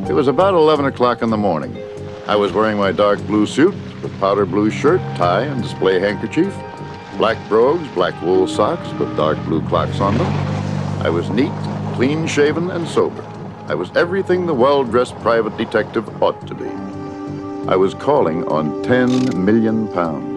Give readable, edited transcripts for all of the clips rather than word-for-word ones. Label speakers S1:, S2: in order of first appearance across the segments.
S1: It was about 11 o'clock in the morning. I was wearing my dark blue suit with powder blue shirt, tie, and display handkerchief, black brogues, black wool socks with dark blue clocks on them. I was neat, clean-shaven, and sober. I was everything the well-dressed private detective ought to be. I was calling on 10 million pounds.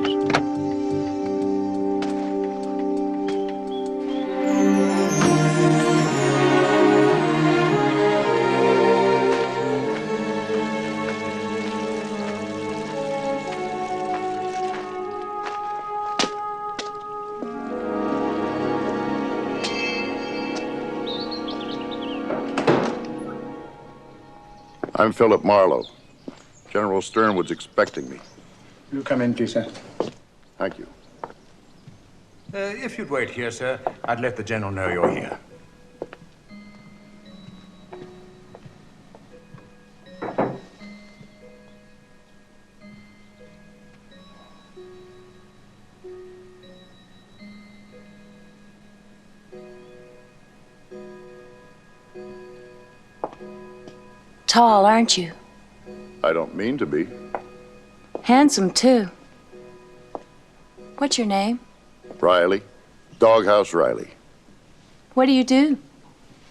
S1: I'm Philip Marlowe. General Sternwood's expecting me.
S2: You come in, please, sir.
S1: Thank you.
S3: If you'd wait here, sir, I'd let the General know you're here.
S4: Tall, aren't you?
S1: I don't mean to be.
S4: Handsome, too. What's your name?
S1: Riley. Doghouse Riley.
S4: What do you do?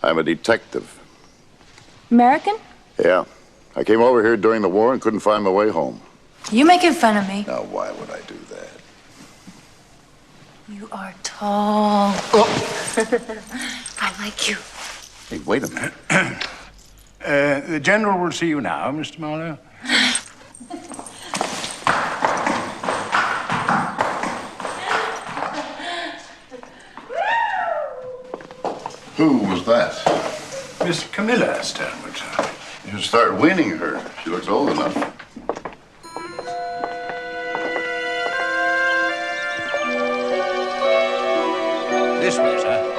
S1: I'm a detective.
S4: American?
S1: Yeah. I came over here during the war and couldn't find my way home.
S4: You making fun of me?
S1: Now, why would I do that?
S4: You are tall.
S1: Oh.
S4: I like you.
S1: Hey, wait a minute.
S3: The General will see you now, Mr. Marlowe.
S1: Who was that?
S3: Miss Camilla Sternwood, sir.
S1: You should start weaning her. She looks old enough.
S3: This way, sir.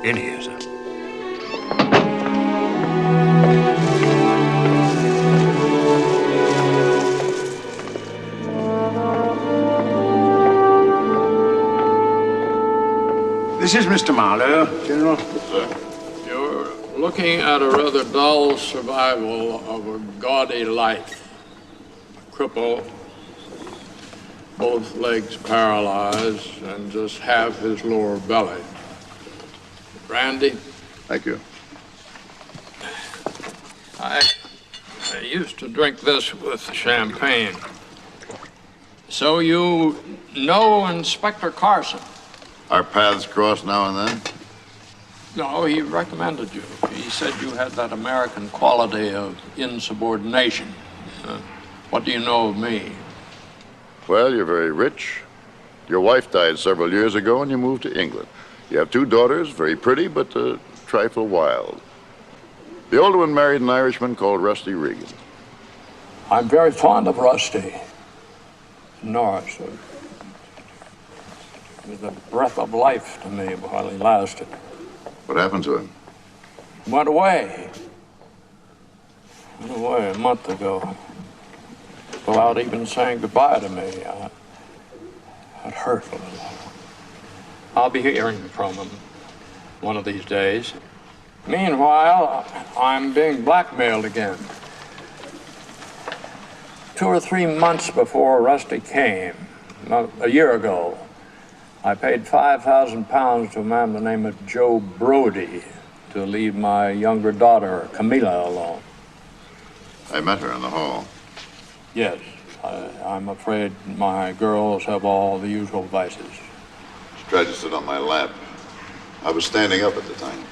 S3: In here, sir. This is Mr. Marlowe, General.
S1: Sir?
S5: You're looking at a rather dull survival of a gaudy life. A cripple, both legs paralyzed, and just half his lower belly. Brandy?
S1: Thank you.
S5: I used to drink this with champagne. So you know Inspector Carson?
S1: Our paths cross now and then?
S5: No, he recommended you. He said you had that American quality of insubordination. What do you know of me?
S1: Well, you're very rich. Your wife died several years ago and you moved to England. You have 2 daughters, very pretty, but a trifle wild. The older one married an Irishman called Rusty Regan.
S5: I'm very fond of Rusty. Norris was a breath of life to me while he lasted.
S1: What happened to him?
S5: Went away. Went away a month ago. Without even saying goodbye to me. It hurt a little. I'll be hearing from him one of these days. Meanwhile, I'm being blackmailed again. 2 or 3 months before Rusty came, a year ago, I paid £5,000 to a man by the name of Joe Brody to leave my younger daughter, Camilla, alone.
S1: I met her in the hall.
S5: Yes, I'm afraid my girls have all the usual vices.
S1: She tried to sit on my lap. I was standing up at the time.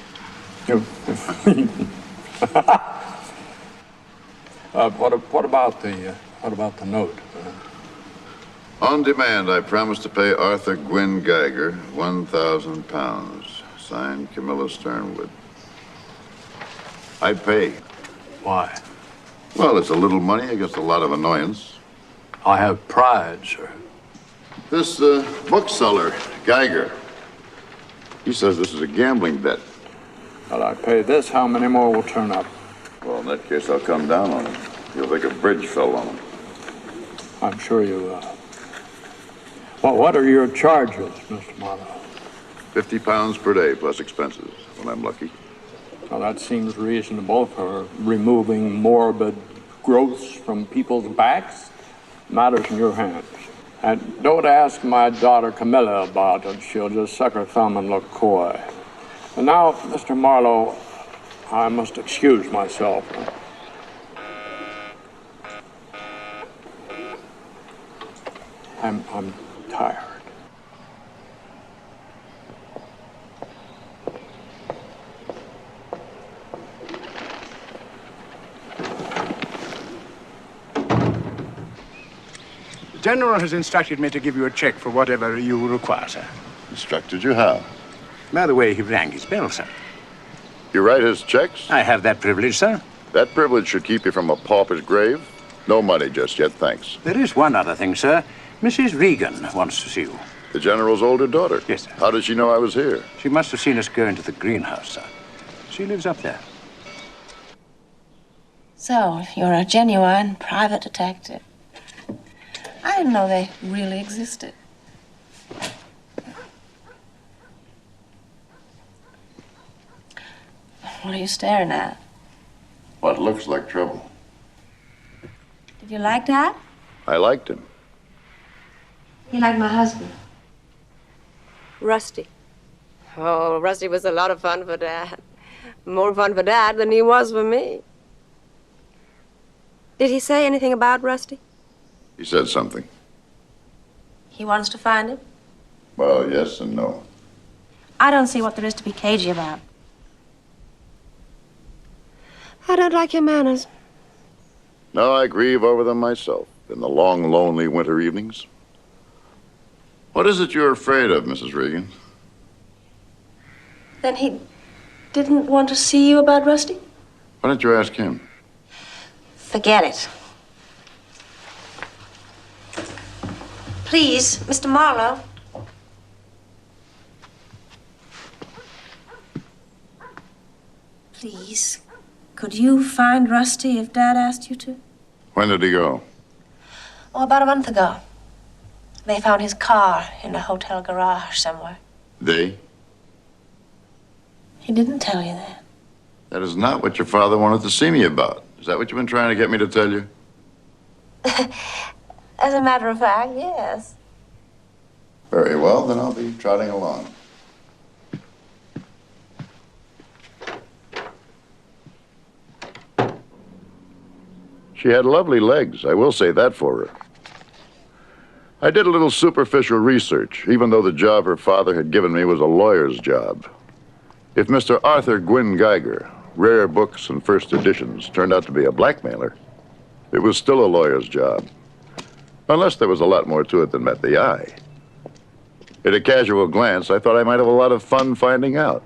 S5: What about the note?
S1: On demand, I promised to pay Arthur Gwynn Geiger £1,000. Signed, Camilla Sternwood. I'd pay.
S5: Why?
S1: Well, it's a little money against a lot of annoyance.
S5: I have pride, sir.
S1: This bookseller, Geiger, he says this is a gambling bet.
S5: Well, I pay this, how many more will turn up?
S1: Well, in that case, I'll come down on him. You'll think a bridge fell on him.
S5: I'm sure you will. Well, what are your charges, Mr. Marlowe?
S1: 50 pounds per day plus expenses, when I'm lucky.
S5: Well, that seems reasonable for removing morbid growths from people's backs. Matters in your hands. And don't ask my daughter Camilla about it. She'll just suck her thumb and look coy. And now, Mr. Marlowe, I must excuse myself. I'm tired.
S2: The General has instructed me to give you a check for whatever you require, sir.
S1: Instructed you how?
S3: By the way, he rang his bell, sir.
S1: You write his checks?
S3: I have that privilege, sir.
S1: That privilege should keep you from a pauper's grave. No money just yet, thanks.
S3: There is one other thing, sir. Mrs. Regan wants to see you.
S1: The General's older daughter?
S3: Yes, sir.
S1: How did she know I was here?
S3: She must have seen us go into the greenhouse, sir. She lives up there.
S6: So, you're a genuine private detective. I didn't know they really existed. What are you staring at?
S1: What looks like trouble.
S6: Did you like Dad?
S1: I liked him.
S6: You like my husband?
S7: Rusty. Oh, Rusty was a lot of fun for Dad. More fun for Dad than he was for me. Did he say anything about Rusty?
S1: He said something.
S6: He wants to find him?
S1: Well, yes and no.
S6: I don't see what there is to be cagey about.
S7: I don't like your manners.
S1: No, I grieve over them myself in the long, lonely winter evenings. What is it you're afraid of, Mrs. Regan?
S6: Then he didn't want to see you about Rusty?
S1: Why don't you ask him?
S6: Forget it. Please, Mr. Marlowe. Please, could you find Rusty if Dad asked you to?
S1: When did he go?
S6: Oh, about a month ago. They found his car in a hotel garage somewhere.
S1: They?
S6: He didn't tell you that.
S1: That is not what your father wanted to see me about. Is that what you've been trying to get me to tell you?
S6: As a matter of fact, yes.
S1: Very well, then I'll be trotting along. She had lovely legs, I will say that for her. I did a little superficial research, even though the job her father had given me was a lawyer's job. If Mr. Arthur Gwynne Geiger, rare books and first editions, turned out to be a blackmailer, it was still a lawyer's job. Unless there was a lot more to it than met the eye. At a casual glance, I thought I might have a lot of fun finding out.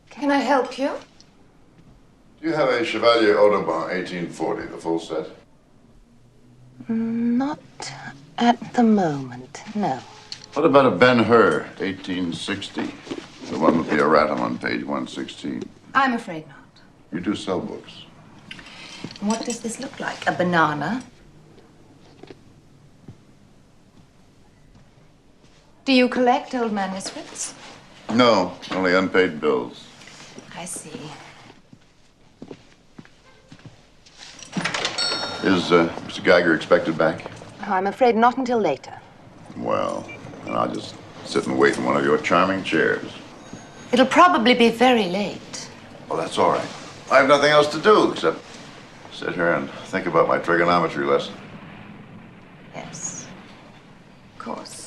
S4: Can I help you?
S1: Do you have a Chevalier Audubon 1840, the full set?
S8: Not at the moment, no.
S1: What about a Ben-Hur 1860? The one with the erratum on page 116.
S8: I'm afraid not.
S1: You do sell books.
S8: What does this look like? A banana? Do you collect old manuscripts?
S1: No, only unpaid bills.
S8: I see.
S1: Is Mr. Geiger expected back?
S8: Oh, I'm afraid not until later.
S1: Well, then I'll just sit and wait in one of your charming chairs.
S8: It'll probably be very late.
S1: Well, that's all right. I have nothing else to do except sit here and think about my trigonometry lesson.
S8: Yes. Of course.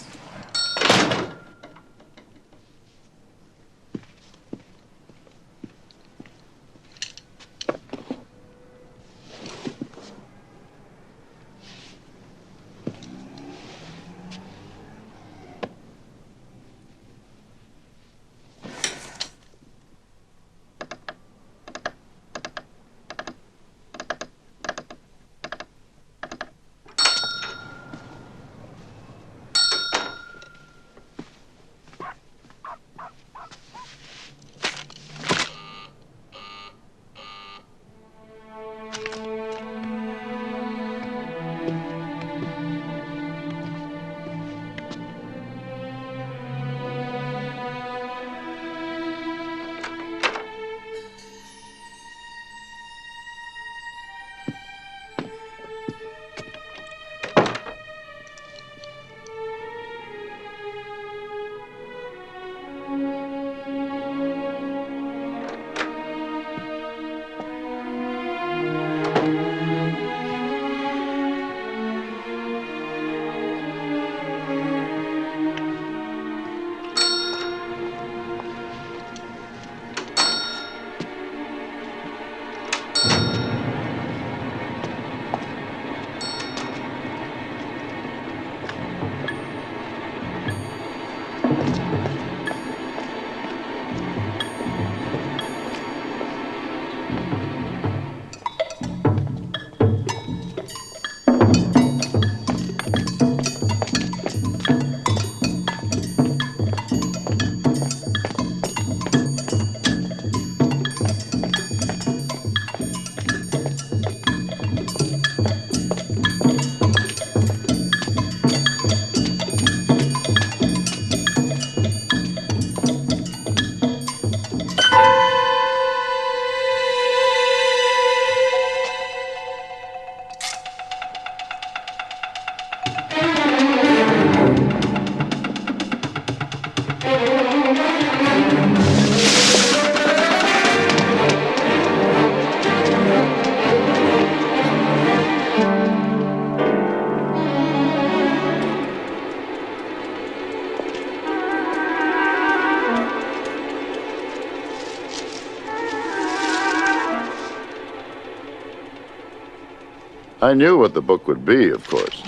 S1: I knew what the book would be, of course.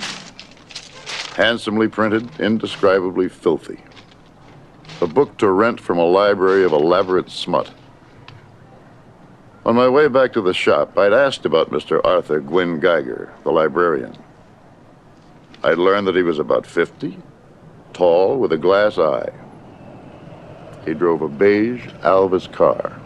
S1: Handsomely printed, indescribably filthy. A book to rent from a library of elaborate smut. On my way back to the shop, I'd asked about Mr. Arthur Gwynne Geiger, the librarian. I'd learned that he was about 50, tall, with a glass eye. He drove a beige Alvis car.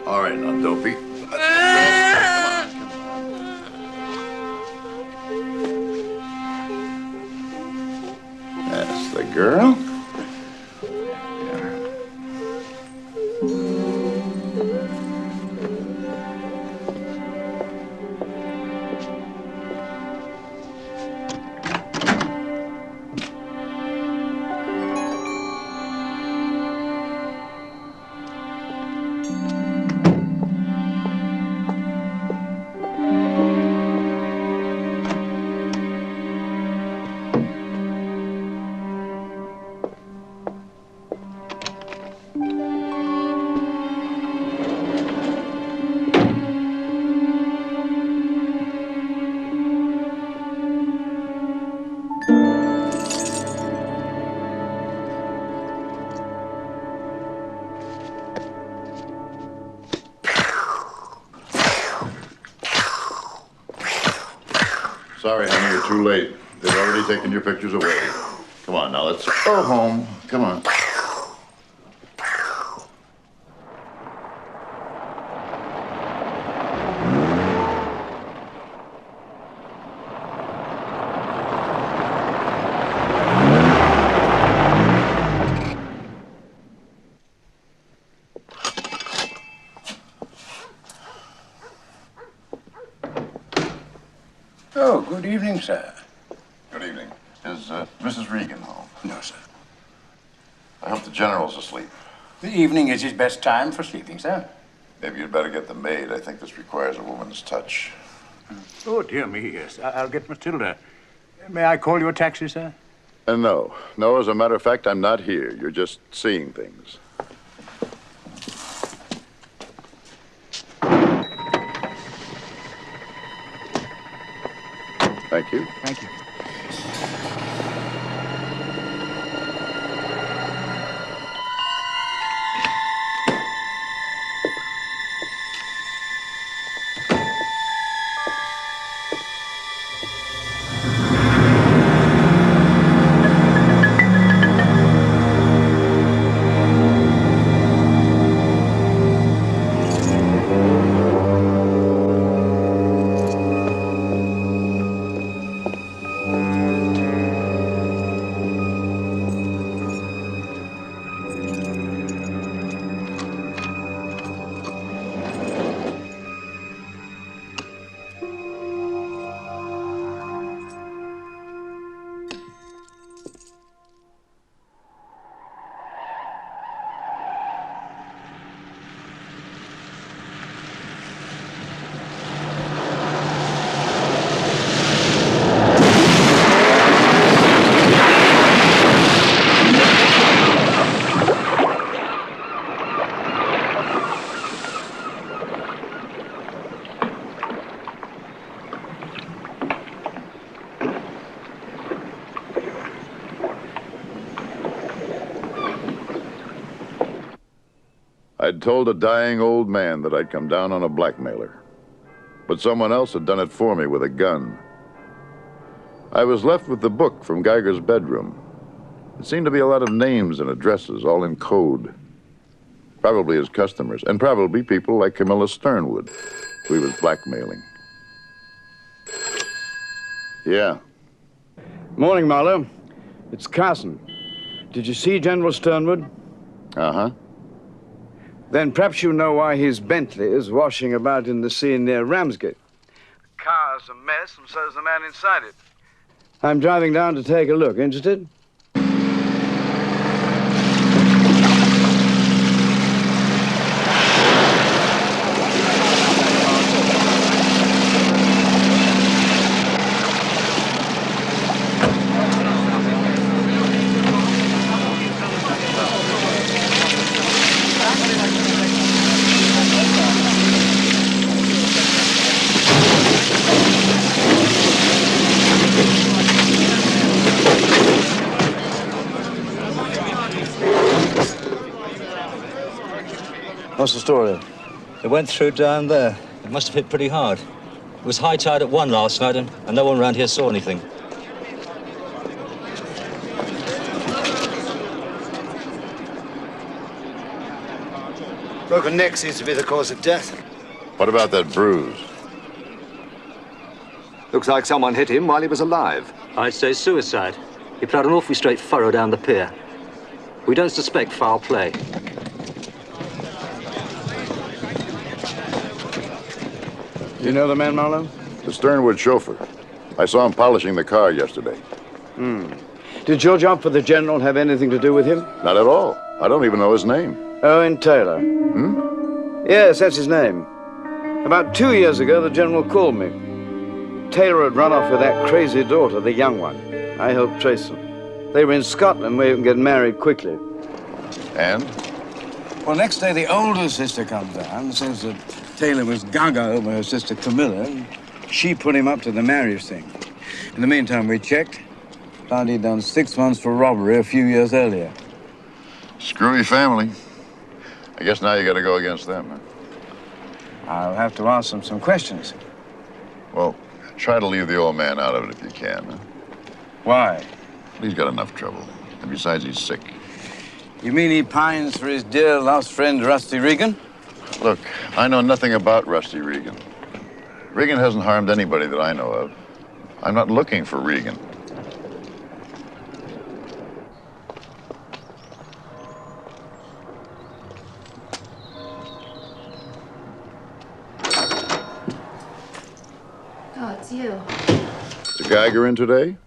S1: All right, now, Dopey. That's the girl. Sorry, honey, you're too late. They've already taken your pictures away. Come on, now let's go home. Come on.
S2: Oh, good evening, sir.
S1: Good evening. Is Mrs. Regan home?
S2: No, sir.
S1: I hope the general's asleep.
S2: The evening is his best time for sleeping, sir.
S1: Maybe you'd better get the maid. I think this requires a woman's touch.
S3: Oh, dear me, yes. I'll get Matilda. May I call you a taxi, sir?
S1: No. No, as a matter of fact, I'm not here. You're just seeing things. Thank you.
S2: Thank you.
S1: I'd told a dying old man that I'd come down on a blackmailer. But someone else had done it for me with a gun. I was left with the book from Geiger's bedroom. It seemed to be a lot of names and addresses, all in code. Probably his customers, and probably people like Camilla Sternwood, who he was blackmailing. Yeah.
S2: Morning, Marlowe. It's Carson. Did you see General Sternwood?
S1: Uh-huh.
S2: Then perhaps you know why his Bentley is washing about in the sea near Ramsgate. The car's a mess, and so's the man inside it. I'm driving down to take a look. Interested?
S9: What's the story? It went through down there. It must have hit pretty hard. It was high tide at 1 last night, and no one around here saw anything.
S10: Broken neck seems to be the cause of death.
S1: What about that bruise?
S10: Looks like someone hit him while he was alive.
S9: I'd say suicide. He plowed an awfully straight furrow down the pier. We don't suspect foul play.
S2: You know the man, Marlowe?
S1: The Sternwood chauffeur. I saw him polishing the car yesterday.
S2: Did your job for the General have anything to do with him?
S1: Not at all. I don't even know his name.
S2: Owen Taylor. Yes, that's his name. About 2 years ago, the General called me. Taylor had run off with that crazy daughter, the young one. I helped trace them. They were in Scotland where you can get married quickly.
S1: And?
S2: Well, next day, the older sister comes down and says that Taylor was gaga over her sister Camilla, and she put him up to the marriage thing. In the meantime, we checked. Found he'd done 6 months for robbery a few years earlier.
S1: Screwy family. I guess now you gotta go against them, huh?
S2: I'll have to ask them some questions.
S1: Well, Try to leave the old man out of it if you can. Huh?
S2: Why?
S1: He's got enough trouble. And besides, he's sick.
S2: You mean he pines for his dear lost friend, Rusty Regan?
S1: Look, I know nothing about Rusty Regan. Regan hasn't harmed anybody that I know of. I'm not looking for Regan.
S8: Oh, it's you.
S1: Is the Geiger in today?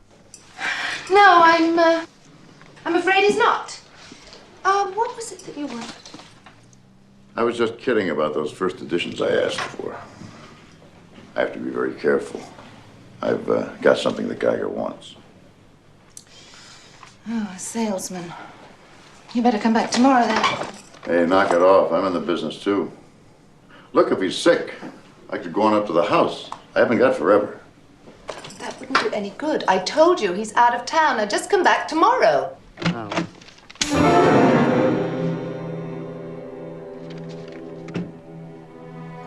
S8: No, I'm afraid he's not. What was it that you wanted?
S1: I was just kidding about those first editions I asked for. I have to be very careful. I've got something that Geiger wants.
S8: Oh, a salesman. You better come back tomorrow, then.
S1: Hey, knock it off. I'm in the business, too. Look, if he's sick, I could go on up to the house. I haven't got forever.
S8: That wouldn't do any good. I told you he's out of town. Now just come back tomorrow.
S1: Oh.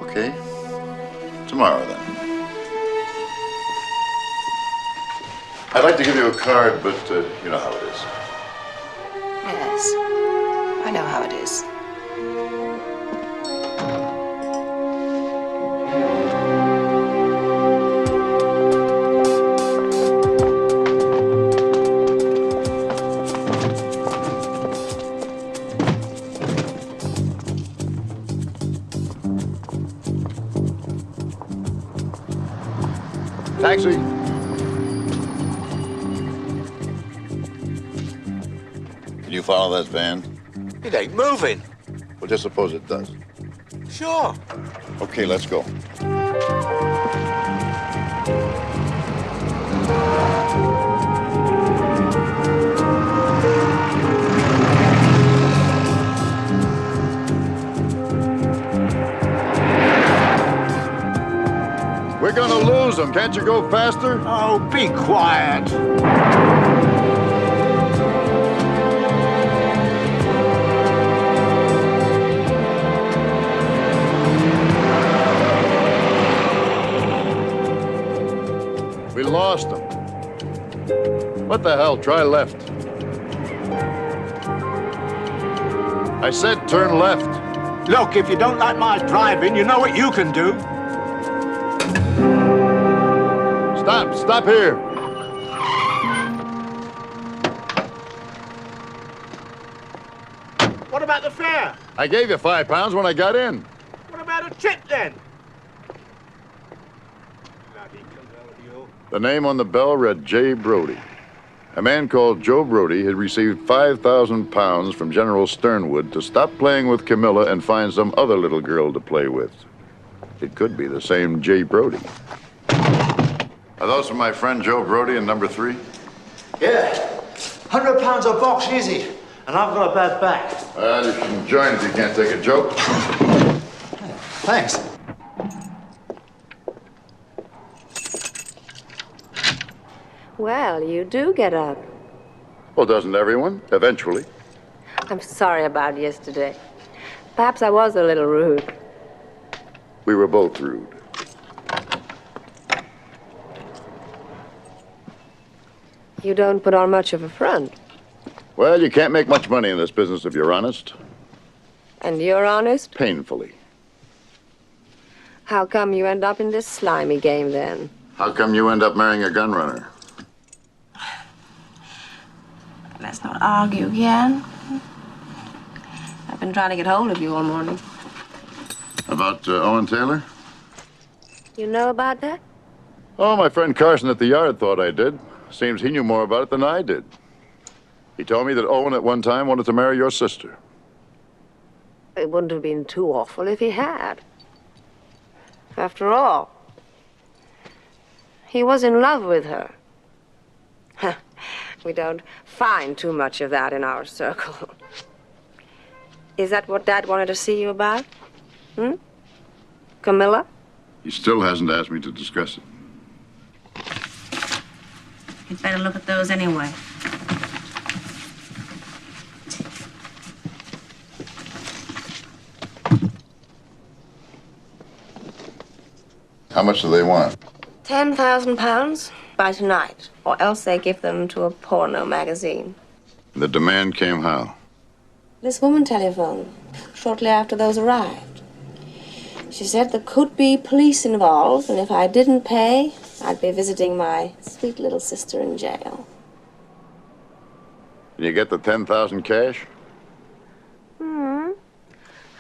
S1: Okay. Tomorrow, then. I'd like to give you a card, but you know how it is.
S8: Yes, I know how it is.
S1: Taxi. Can you follow that van?
S11: It ain't moving.
S1: Well, just suppose it does.
S11: Sure.
S1: Okay, let's go. We're gonna lose them. Can't you go faster?
S11: Oh, be quiet.
S1: We lost them. What the hell? Try left. I said turn left.
S11: Look, if you don't like my driving, you know what you can do.
S1: Stop. Stop here.
S11: What about the fare?
S1: I gave you £5 when I got in.
S11: What about a tip, then? Bloody colonial.
S1: The name on the bell read J. Brody. A man called Joe Brody had received £5,000 from General Sternwood to stop playing with Camilla and find some other little girl to play with. It could be the same J. Brody. Are those from my friend Joe Brody in number 3?
S9: Yeah. £100 a box, easy. And I've got a bad back.
S1: Well, you shouldn't join if you can't take a joke.
S9: Thanks.
S7: Well, you do get up.
S1: Well, doesn't everyone? Eventually.
S7: I'm sorry about yesterday. Perhaps I was a little rude.
S1: We were both rude.
S7: You don't put on much of a front.
S1: Well, you can't make much money in this business if you're honest.
S7: And you're honest?
S1: Painfully.
S7: How come you end up in this slimy game, then?
S1: How come you end up marrying a gun runner?
S6: Let's not argue again. I've been trying to get hold of you all morning.
S1: About Owen Taylor?
S7: You know about that?
S1: Oh, my friend Carson at the yard thought I did. Seems he knew more about it than I did. He told me that Owen at one time wanted to marry your sister.
S7: It wouldn't have been too awful if he had. After all, he was in love with her. We don't find too much of that in our circle. Is that what Dad wanted to see you about? Camilla?
S1: He still hasn't asked me to discuss it.
S6: You'd better look at those anyway.
S1: How much do they want?
S7: £10,000 by tonight, or else they give them to a porno magazine.
S1: The demand came how?
S6: This woman telephoned shortly after those arrived. She said there could be police involved, and if I didn't pay, I'd be visiting my sweet little sister in jail.
S1: Can you get the 10,000 cash?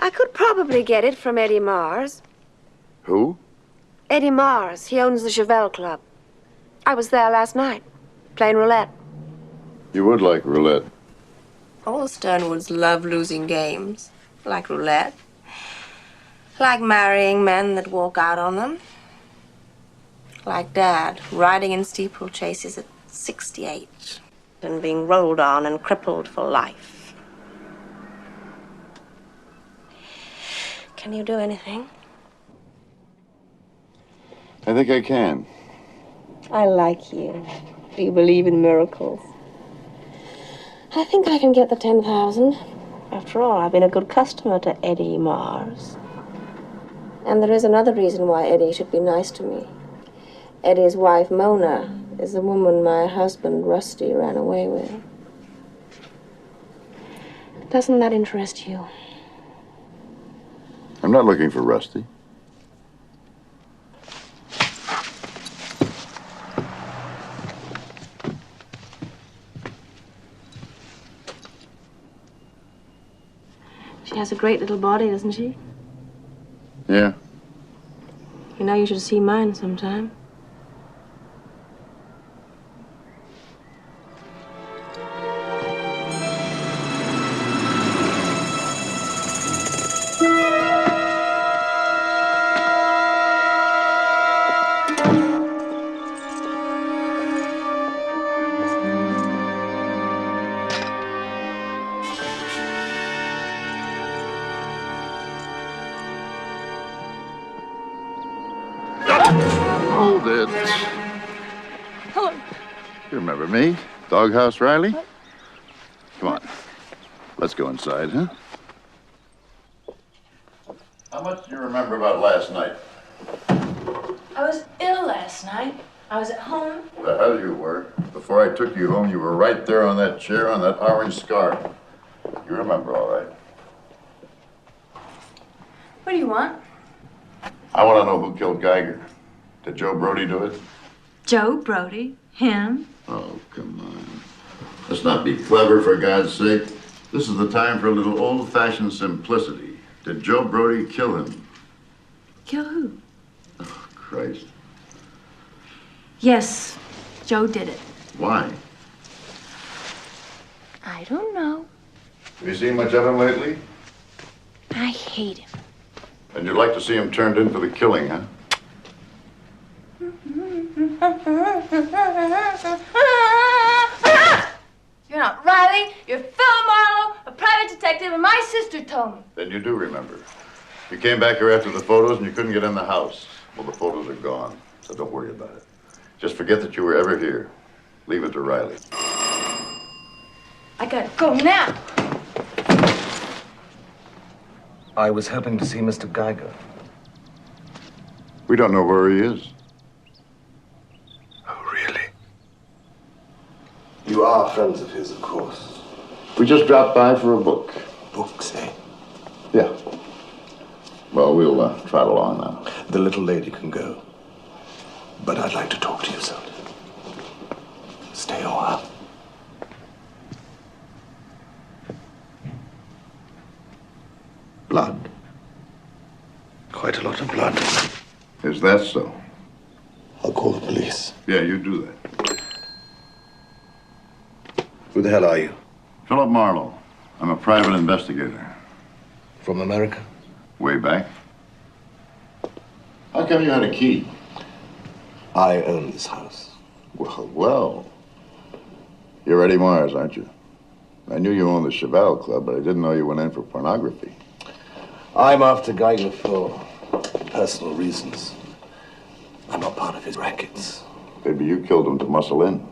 S7: I could probably get it from Eddie Mars.
S1: Who?
S7: Eddie Mars. He owns the Chevelle Club. I was there last night, playing roulette.
S1: You would like roulette.
S7: All the Sternwoods love losing games, like roulette. Like marrying men that walk out on them. Like Dad, riding in steeplechases at 68 and being rolled on and crippled for life. Can you do anything?
S1: I think I can.
S6: I like you. Do you believe in miracles? I think I can get the 10,000. After all, I've been a good customer to Eddie Mars. And there is another reason why Eddie should be nice to me. Eddie's wife, Mona, is the woman my husband, Rusty, ran away with. Doesn't that interest you?
S1: I'm not looking for Rusty.
S6: She has a great little body, doesn't she?
S1: Yeah.
S6: You know, you should see mine sometime.
S1: Hold it.
S4: Hello.
S1: You remember me? Doghouse Riley? Come on. Let's go inside, huh? How much do you remember about last night?
S4: I was ill last night. I was at home.
S1: The hell you were. Before I took you home, you were right there on that chair on that orange scarf. You remember, all right.
S4: What do you want?
S1: I want to know who killed Geiger. Did Joe Brody do it?
S4: Joe Brody? Him?
S1: Oh, come on. Let's not be clever, for God's sake. This is the time for a little old-fashioned simplicity. Did Joe Brody kill him?
S4: Kill who?
S1: Oh, Christ.
S4: Yes, Joe did it.
S1: Why?
S4: I don't know.
S1: Have you seen much of him lately?
S4: I hate him.
S1: And you'd like to see him turned in for the killing, huh?
S4: You're not Riley, you're Phil Marlowe, a private detective, and my sister told me.
S1: Then you do remember. You came back here after the photos and you couldn't get in the house. Well, the photos are gone, so don't worry about it. Just forget that you were ever here. Leave it to Riley.
S4: I gotta go now.
S10: I was hoping to see Mr. Geiger.
S1: We don't know where he is.
S10: Oh, really? You are friends of his, of course.
S1: We just dropped by for a book.
S10: Books, eh?
S1: Yeah. Well, we'll trot along now.
S10: The little lady can go. But I'd like to talk to you, son. Stay a while. Blood. Quite a lot of blood.
S1: Is that so?
S10: I'll call the police.
S1: Yeah, you do that.
S10: Who the hell are you?
S1: Philip Marlowe. I'm a private investigator.
S10: From America?
S1: Way back. How come you had a key?
S10: I own this house.
S1: Well. You're Eddie Mars, aren't you? I knew you owned the Chevelle Club, but I didn't know you went in for pornography.
S10: I'm after Geiger for personal reasons. I'm not part of his rackets.
S1: Maybe you killed him to muscle in.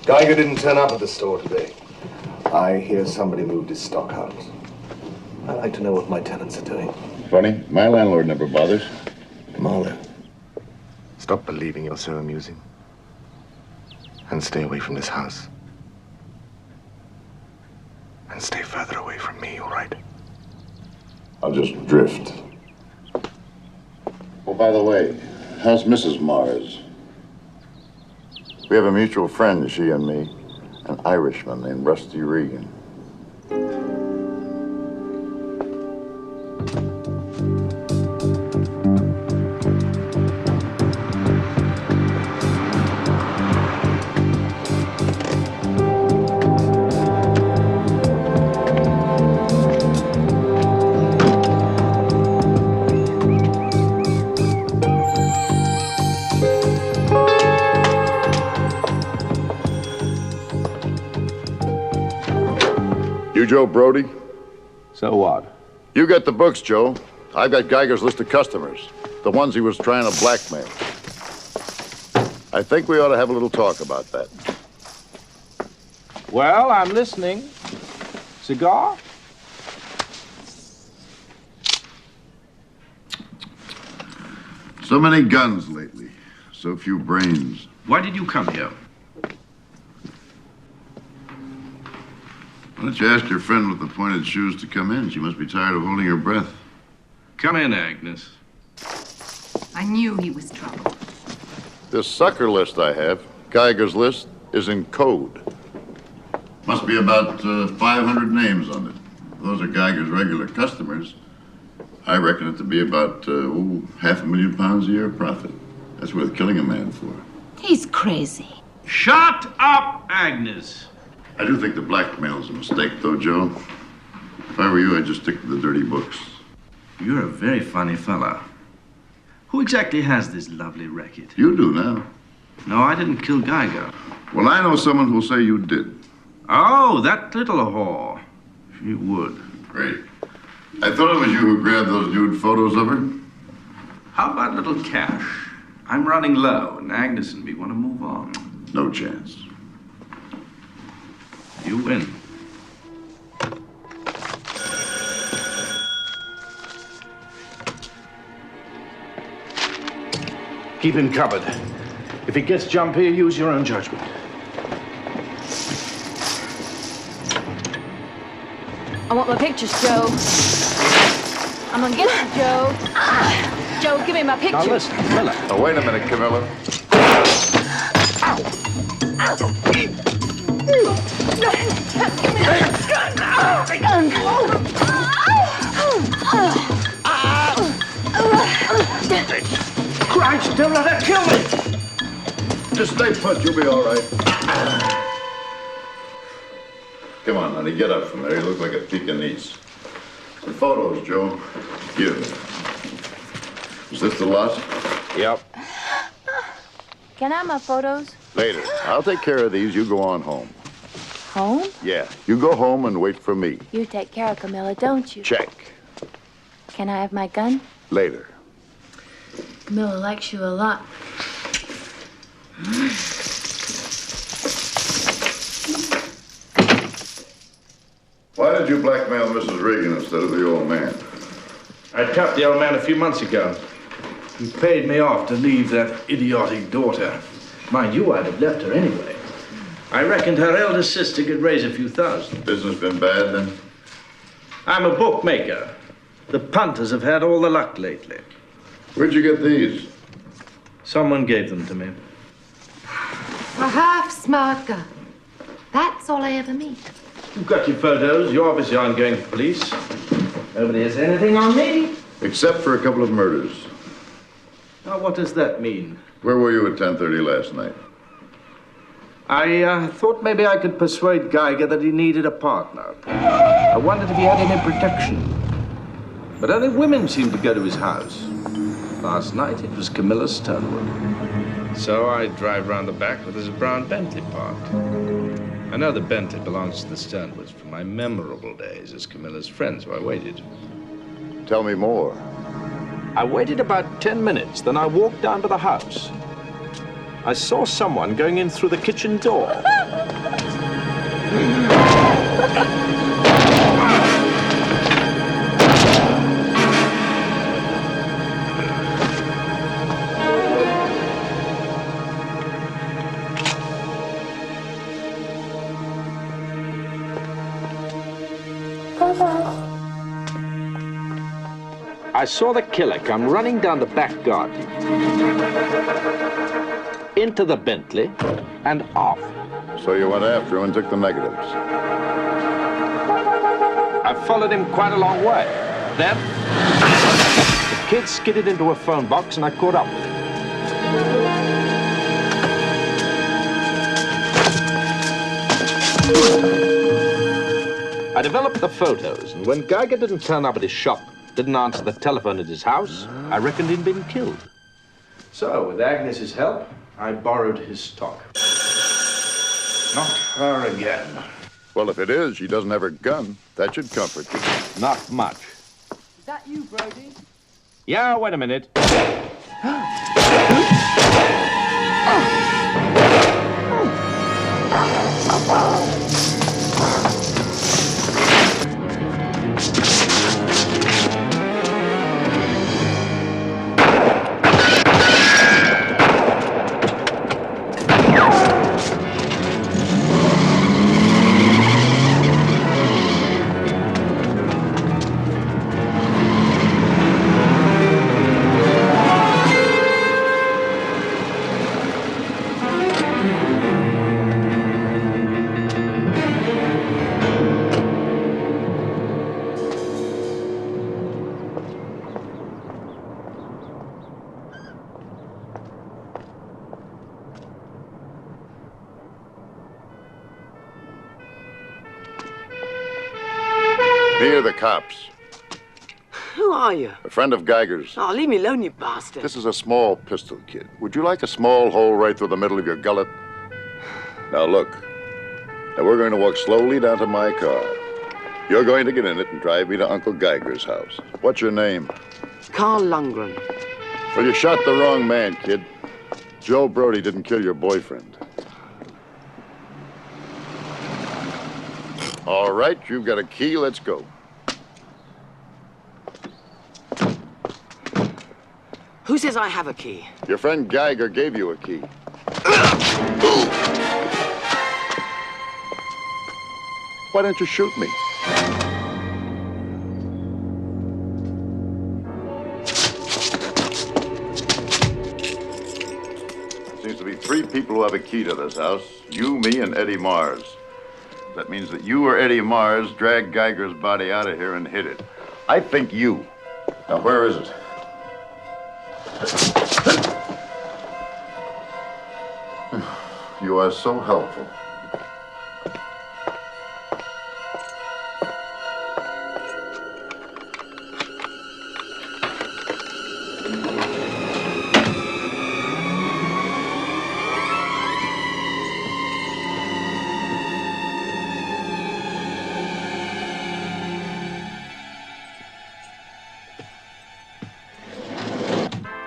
S10: Geiger didn't turn up at the store today. I hear somebody moved his stock out. I like to know what my tenants are doing.
S1: Funny, my landlord never bothers.
S10: Marlowe. It's Stop believing you're so amusing. And stay away from this house. And stay further away from me, all right?
S1: I'll just drift. Oh, by the way, how's Mrs. Mars? We have a mutual friend, she and me, an Irishman named Rusty Regan. You Joe Brody?
S12: So what?
S1: You got the books, Joe. I've got Geiger's list of customers, the ones he was trying to blackmail. I think we ought to have a little talk about that.
S12: Well, I'm listening. Cigar?
S1: So many guns lately, so few brains.
S13: Why did you come here?
S1: Why don't you ask your friend with the pointed shoes to come in? She must be tired of holding her breath.
S13: Come in, Agnes.
S14: I knew he was trouble.
S1: This sucker list I have, Geiger's list, is in code. Must be about 500 names on it. Those are Geiger's regular customers. I reckon it to be about £500,000 a year profit. That's worth killing a man for.
S14: He's crazy.
S13: Shut up, Agnes.
S1: I do think the blackmail's a mistake, though, Joe. If I were you, I'd just stick to the dirty books.
S13: You're a very funny fella. Who exactly has this lovely racket?
S1: You do now.
S13: No, I didn't kill Geiger.
S1: Well, I know someone who'll say you did.
S13: Oh, that little whore. She would.
S1: Great. I thought it was you who grabbed those nude photos of her.
S13: How about a little cash? I'm running low, and Agnes and me want to move on.
S1: No chance.
S13: You win. Keep him covered. If he gets jumpy, use your own judgment.
S4: I want my pictures, Joe. I'm gonna get you, Joe. Joe, give me my pictures.
S13: Now listen, Camilla.
S1: Oh, wait a minute, Camilla.
S13: Christ, don't let her kill me!
S1: Just stay put, you'll be all right. Come on, honey, get up from there. You look like a Pekingese. The photos, Joe. Here. Is this the lot?
S12: Yep.
S4: Can I have my photos?
S1: Later. I'll take care of these. You go on home.
S4: Home?
S1: Yeah, you go home and wait for me.
S4: You take care of Camilla, don't you?
S1: Check.
S4: Can I have my gun?
S1: Later.
S4: Camilla likes you a lot.
S1: Why did you blackmail Mrs. Regan instead of the old man?
S13: I tapped the old man a few months ago. He paid me off to leave that idiotic daughter. Mind you, I'd have left her anyway. I reckoned her eldest sister could raise a few thousand.
S1: Business been bad then?
S13: I'm a bookmaker. The punters have had all the luck lately.
S1: Where'd you get these?
S13: Someone gave them to me.
S8: A half-smart girl. That's all I ever meet.
S13: You've got your photos. You obviously aren't going to police. Nobody has anything on me.
S1: Except for a couple of murders.
S13: Now, what does that mean?
S1: Where were you at 10:30 last night?
S13: I thought maybe I could persuade Geiger that he needed a partner. I wondered if he had any protection. But only women seemed to go to his house. Last night, it was Camilla Stonewood. So I drive round the back with his brown Bentley parked. I know the Bentley belongs to the Stonewoods from my memorable days as Camilla's friend, so I waited.
S1: Tell me more.
S12: I waited about 10 minutes, then I walked down to the house. I saw someone going in through the kitchen door. I saw the killer come running down the back garden, into the Bentley, and off.
S1: So you went after him and took the negatives.
S12: I followed him quite a long way. Then, the kid skidded into a phone box and I caught up with him. I developed the photos, and when Geiger didn't turn up at his shop, didn't answer the telephone at his house, I reckoned he'd been killed.
S13: So, with Agnes's help, I borrowed his stock. Not her again.
S1: Well, if it is, she doesn't have her gun. That should comfort you.
S12: Not much.
S15: Is that you, Brody?
S12: Yeah, wait a minute.
S1: Near the cops.
S16: Who are you?
S1: A friend of Geiger's.
S16: Oh, leave me alone, you bastard.
S1: This is a small pistol, kid. Would you like a small hole right through the middle of your gullet? Now look. Now we're going to walk slowly down to my car. You're going to get in it and drive me to Uncle Geiger's house. What's your name?
S16: Carl Lundgren.
S1: Well, you shot the wrong man, kid. Joe Brody didn't kill your boyfriend. All right, you've got a key. Let's go.
S16: Who says I have a key?
S1: Your friend Geiger gave you a key. Why don't you shoot me? Seems to be 3 people who have a key to this house. You, me, and Eddie Mars. That means that you or Eddie Mars dragged Geiger's body out of here and hid it. I think you. Now, where is it? You are so helpful.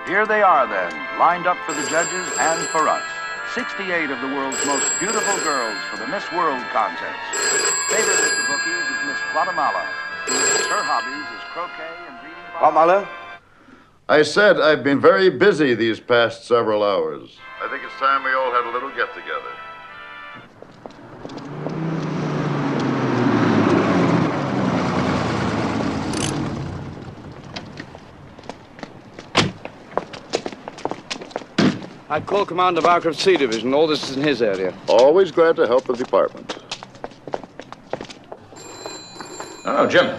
S17: Here they are, then, lined up for the judges and for us. 68 of the world's most beautiful girls for the Miss World contest. Favorite with the bookies is Miss Guatemala, whose her hobbies is croquet and reading.
S1: Guatemala? I said I've been very busy these past several hours. I think it's time we all had a little get-together.
S2: I'd call Commander Barker of C Division. All this is in his area.
S1: Always glad to help the department.
S11: Oh, Jim.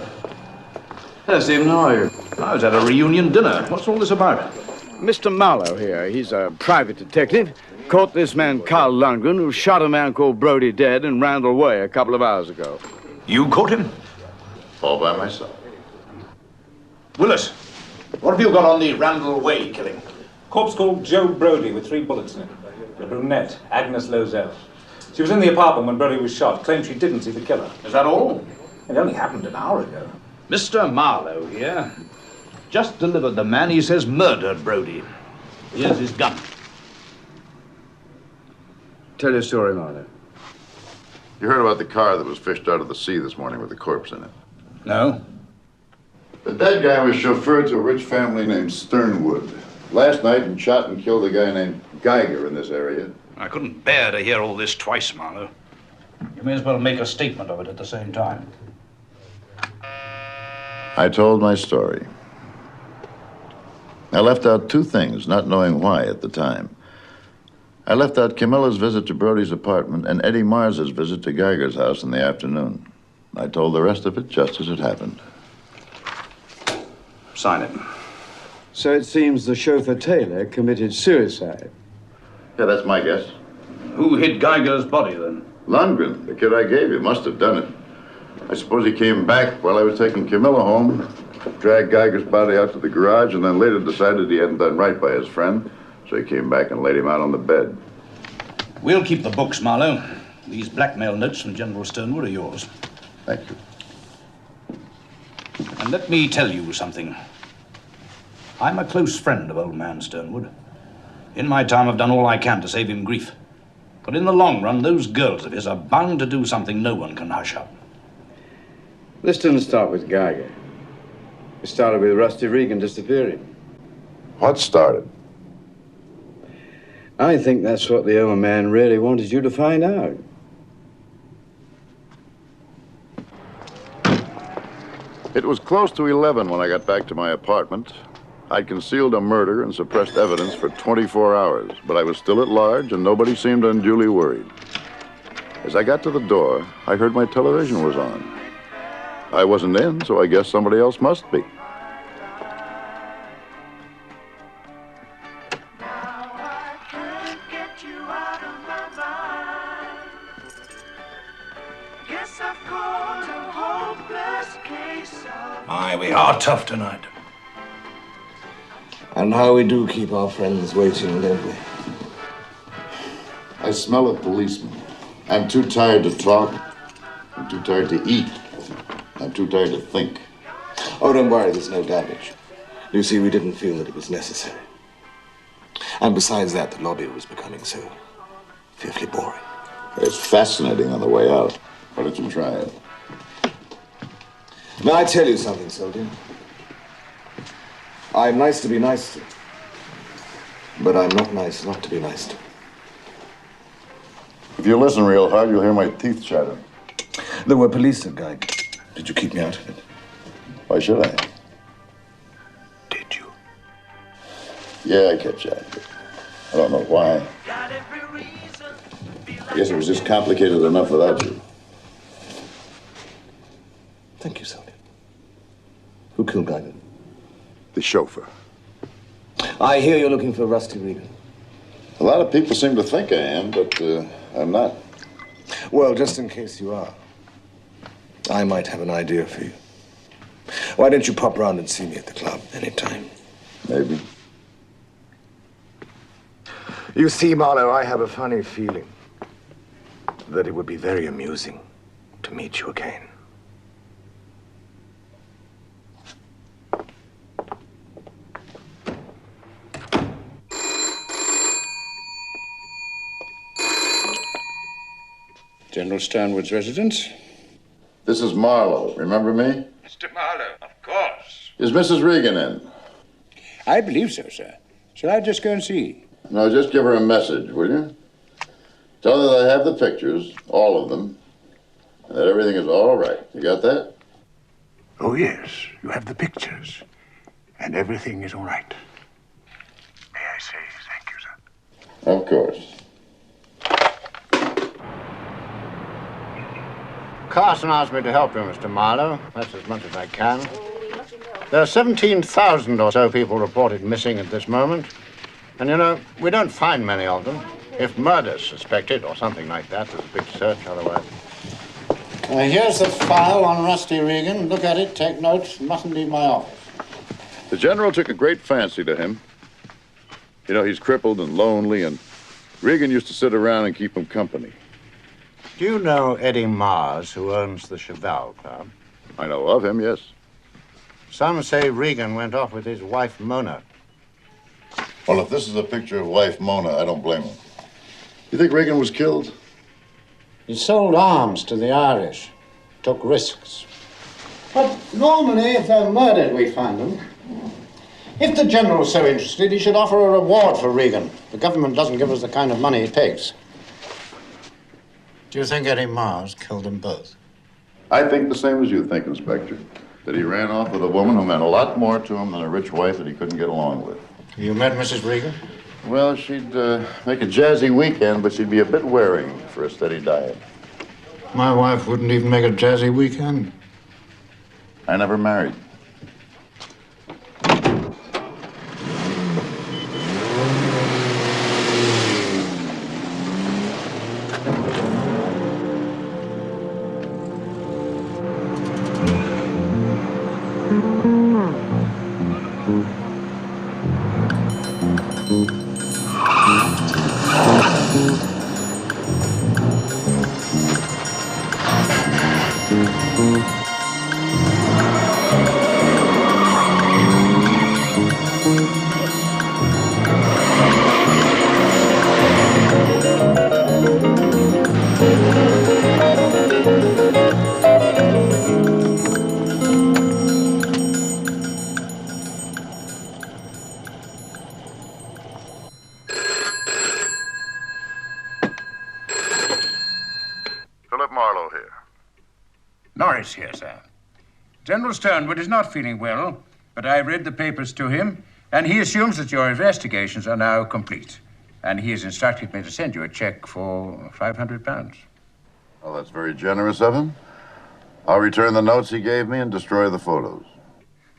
S2: Hello, Stephen. How are you?
S11: I was at a reunion dinner. What's all this about?
S2: Mr. Marlowe here. He's a private detective. Caught this man, Carl Lundgren, who shot a man called Brody dead in Randall Way a couple of hours ago.
S11: You caught him?
S1: All by myself.
S11: Willis, what have you got on the Randall Way killing?
S18: Corpse called Joe Brody with 3 bullets in it. A brunette, Agnes Lozelle. She was in the apartment when Brody was shot. Claimed she didn't see the killer.
S11: Is that all?
S18: It only happened an hour ago.
S11: Mr. Marlowe here. Just delivered the man he says murdered Brody. Here's his gun.
S2: Tell your story, Marlowe.
S1: You heard about the car that was fished out of the sea this morning with the corpse in it?
S11: No.
S1: The dead guy was chauffeured to a rich family named Sternwood. Last night, and shot and killed a guy named Geiger in this area.
S11: I couldn't bear to hear all this twice, Marlowe. You may as well make a statement of it at the same time.
S1: I told my story. I left out two things, not knowing why at the time. I left out Camilla's visit to Brody's apartment and Eddie Mars's visit to Geiger's house in the afternoon. I told the rest of it just as it happened.
S11: Sign it.
S2: So it seems the chauffeur Taylor committed suicide.
S1: Yeah, that's my guess.
S11: Who hid Geiger's body, then?
S1: Lundgren, the kid I gave you, must have done it. I suppose he came back while I was taking Camilla home, dragged Geiger's body out to the garage, and then later decided he hadn't done right by his friend, so he came back and laid him out on the bed.
S11: We'll keep the books, Marlowe. These blackmail notes from General Sternwood are yours.
S1: Thank you.
S11: And let me tell you something. I'm a close friend of old man Sternwood. In my time, I've done all I can to save him grief. But in the long run, those girls of his are bound to do something no one can hush up.
S2: This didn't start with Geiger. It started with Rusty Regan disappearing.
S1: What started?
S2: I think that's what the old man really wanted you to find out.
S1: It was close to 11 when I got back to my apartment. I'd concealed a murder and suppressed evidence for 24 hours, but I was still at large and nobody seemed unduly worried. As I got to the door, I heard my television was on. I wasn't in, so I guess somebody else must be.
S11: My, we are tough tonight.
S10: And how we do keep our friends waiting, don't we?
S1: I smell a policeman. I'm too tired to talk. I'm too tired to eat. I'm too tired to think.
S10: Oh, don't worry, there's no damage. You see, we didn't feel that it was necessary. And besides that, the lobby was becoming so fearfully boring.
S1: It's fascinating on the way out. Why don't you try it?
S10: May I tell you something, Soldier? I'm nice to be nice to. But I'm not nice not to be nice to.
S1: If you listen real hard, you'll hear my teeth chatter.
S10: There were police at Geiger. Did you keep me out of it?
S1: Why should I?
S10: Did you?
S1: Yeah, I kept you out of it. I don't know why. I guess it was just complicated enough without you.
S10: Thank you, Soldier. Who killed Geiger?
S1: The chauffeur.
S10: I hear you're looking for Rusty Regan.
S1: A lot of people seem to think I am, but I'm not.
S10: Well, just in case you are, I might have an idea for you. Why don't you pop round and see me at the club anytime?
S1: Maybe.
S10: You see, Marlowe, I have a funny feeling that it would be very amusing to meet you again.
S2: General Sternwood's residence?
S1: This is Marlowe. Remember me?
S2: Mr. Marlowe, of course.
S1: Is Mrs. Regan in?
S2: I believe so, sir. Shall I just go and see?
S1: No, just give her a message, will you? Tell her that I have the pictures, all of them, and that everything is all right. You got that?
S19: Oh, yes. You have the pictures. And everything is all right. May I say thank you, sir?
S1: Of course.
S20: Carson asked me to help you, Mr. Marlowe. That's as much as I can. There are 17,000 or so people reported missing at this moment. And, you know, we don't find many of them. If murder's suspected or something like that, there's a big search otherwise. Here's the file on Rusty Regan. Look at it, take notes. Mustn't leave my office.
S1: The general took a great fancy to him. You know, he's crippled and lonely, and Regan used to sit around and keep him company.
S20: Do you know Eddie Mars, who owns the Cheval Club?
S1: I know of him, yes.
S20: Some say Regan went off with his wife, Mona.
S1: Well, if this is a picture of wife Mona, I don't blame him. You think Regan was killed?
S20: He sold arms to the Irish, took risks. But normally, if they're murdered, we find them. If the general's so interested, he should offer a reward for Regan. The government doesn't give us the kind of money it takes. Do you think Eddie Mars killed them both?
S1: I think the same as you think, Inspector. That he ran off with a woman who meant a lot more to him than a rich wife that he couldn't get along with.
S20: You met Mrs. Regan?
S1: Well, she'd make a jazzy weekend, but she'd be a bit wearing for a steady diet.
S20: My wife wouldn't even make a jazzy weekend.
S1: I never married.
S3: Norris here, sir. General Sternwood is not feeling well, but I read the papers to him, and he assumes that your investigations are now complete. And he has instructed me to send you a check for £500.
S1: Well, that's very generous of him. I'll return the notes he gave me and destroy the photos.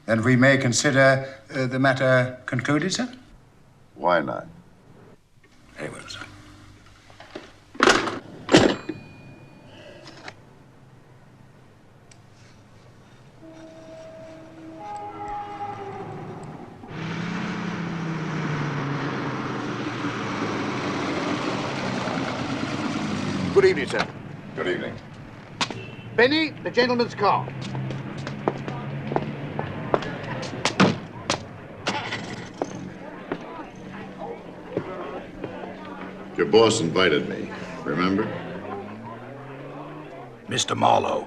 S3: Then we may consider the matter concluded, sir?
S1: Why not?
S3: Very well, sir.
S20: Good evening, sir.
S1: Good evening.
S20: Benny, the gentleman's car.
S1: Your boss invited me, remember?
S11: Mr. Marlowe.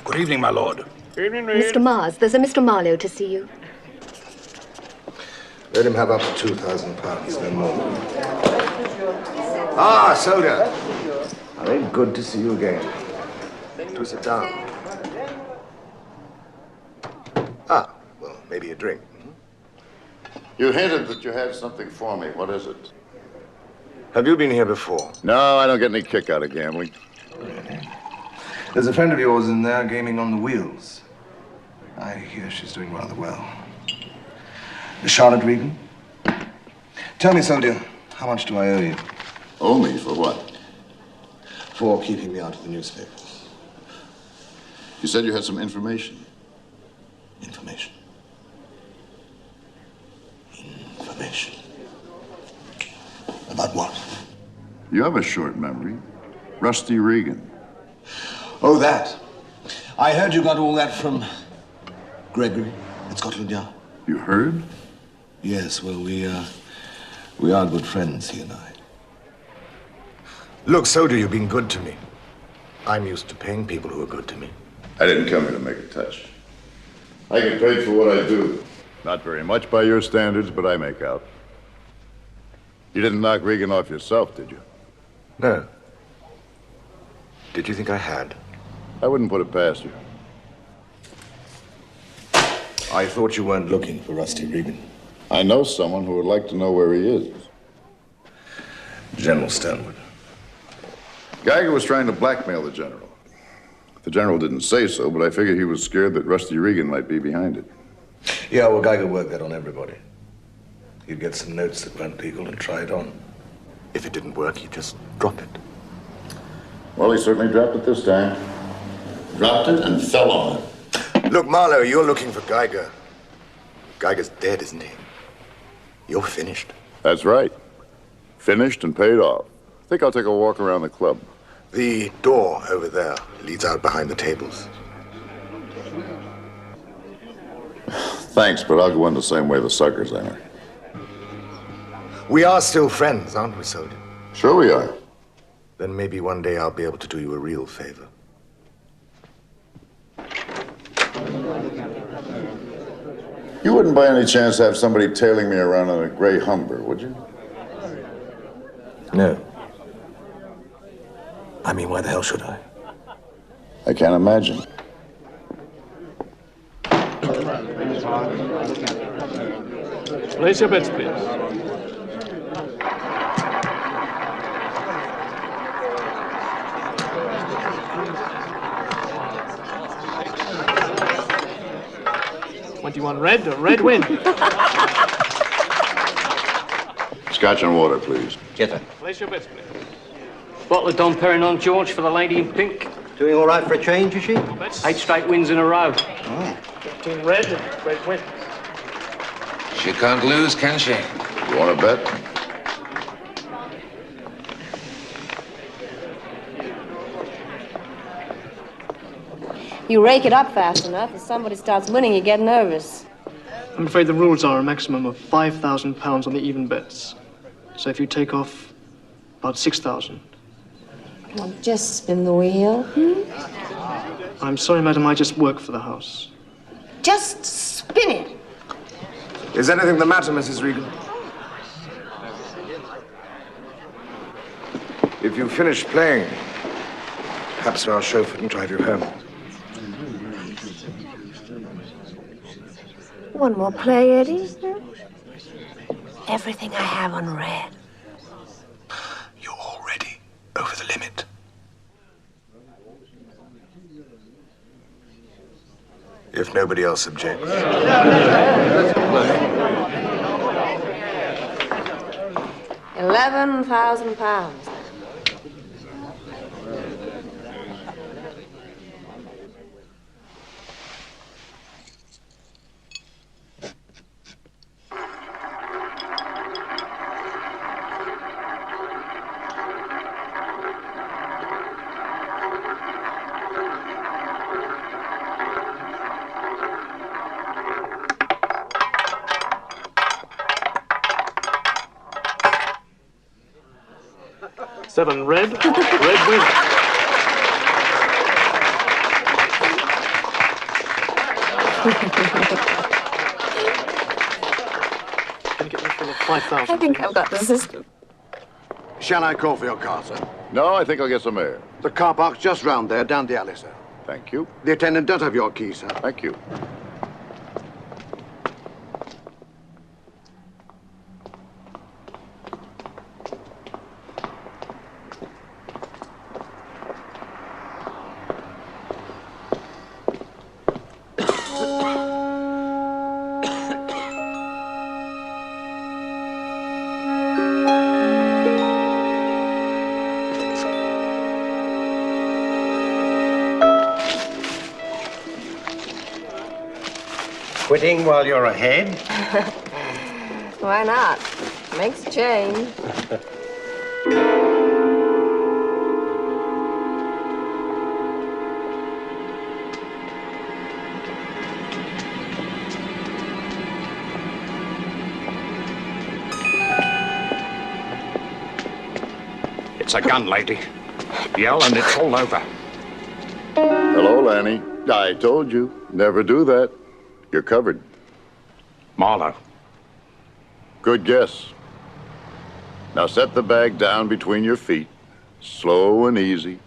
S11: Good evening, my lord.
S21: Evening, Mr. Mars, there's a Mr. Marlowe to see you.
S10: Let him have up to £2,000, no more. Ah, Soda. Very good to see you again. Do sit down. Ah, well, maybe a drink.
S1: You hinted that you had something for me. What is it?
S10: Have you been here before?
S1: No, I don't get any kick out of gambling.
S10: There's a friend of yours in there gaming on the wheels. I hear she's doing rather well. Charlotte Regan? Tell me, Soda, how much do I owe you?
S1: Owe me for what?
S10: For keeping me out of the newspapers.
S1: You said you had some information.
S10: Information. Information. About what?
S1: You have a short memory. Rusty Regan.
S10: Oh, that. I heard you got all that from Gregory at Scotland Yard.
S1: You heard?
S10: Yes, well, we are good friends, he and I. Look, Soda, you've been good to me. I'm used to paying people who are good to me.
S1: I didn't come here to make a touch. I get paid for what I do. Not very much by your standards, but I make out. You didn't knock Regan off yourself, did you?
S10: No. Did you think I had?
S1: I wouldn't put it past you.
S10: I thought you weren't looking for Rusty Regan.
S1: I know someone who would like to know where he is.
S10: General Sternwood.
S1: Geiger was trying to blackmail the general. The general didn't say so, but I figured he was scared that Rusty Regan might be behind it.
S10: Yeah, well, Geiger worked that on everybody. He'd get some notes that weren't legal and try it on. If it didn't work, he'd just drop it.
S1: Well, he certainly dropped it this time. Dropped it and fell on it.
S10: Look, Marlowe, you're looking for Geiger. Geiger's dead, isn't he? You're finished.
S1: That's right. Finished and paid off. I think I'll take a walk around the club.
S10: The door over there leads out behind the tables.
S1: Thanks, but I'll go in the same way the suckers enter.
S10: We are still friends, aren't we, Soda?
S1: Sure we are.
S10: Then maybe one day I'll be able to do you a real favor.
S1: You wouldn't by any chance have somebody tailing me around in a gray Humber, would you?
S10: No. I mean, why the hell should I?
S1: I can't imagine.
S5: Place your bets, please. $21 red, red win.
S1: Scotch and water, please.
S9: Get it.
S5: Place your bets, please.
S22: Bottle of Dom Perignon, George, for the lady in pink.
S9: Doing all right for a change, is she?
S22: 8 straight wins in a row.
S5: 15 red, red win.
S2: She can't lose, can she?
S1: You want to bet?
S6: You rake it up fast enough, if somebody starts winning, you get nervous.
S5: I'm afraid the rules are a maximum of £5,000 on the even bets. So if you take off about 6,000.
S6: Well, just spin the wheel.
S5: I'm sorry, madam, I just work for the house.
S6: Just spin it.
S10: Is anything the matter, Mrs. Regan? If you finish playing, perhaps our chauffeur can drive you home.
S6: One more play, Eddie. Everything I have on red.
S10: You're already over the limit. If nobody else objects.
S6: £11,000.
S5: $7 red, red win. Can you get me full of 5,000?
S6: I think I've got the system.
S20: Shall I call for your car, sir?
S1: No, I think I'll get some air.
S20: The car park's just round there, down the alley, sir.
S1: Thank you.
S20: The attendant does have your key, sir.
S1: Thank you.
S20: Quitting while you're ahead?
S6: Why not? Makes a change.
S12: It's a gun, lady. Yell and it's all over.
S1: Hello, Lanny. I told you, never do that. You're covered.
S12: Marlowe.
S1: Good guess. Now set the bag down between your feet, slow and easy.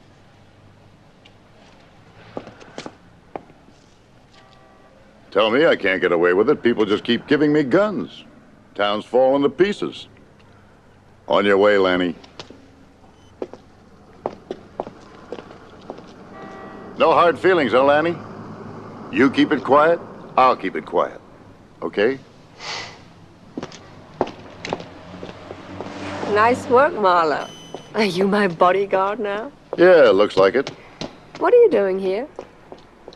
S1: Tell me I can't get away with it. People just keep giving me guns. Town's falling to pieces. On your way, Lanny. No hard feelings, huh, Lanny? You keep it quiet, I'll keep it quiet. Okay?
S6: Nice work, Marlowe. Are you my bodyguard now?
S1: Yeah, looks like it.
S6: What are you doing here?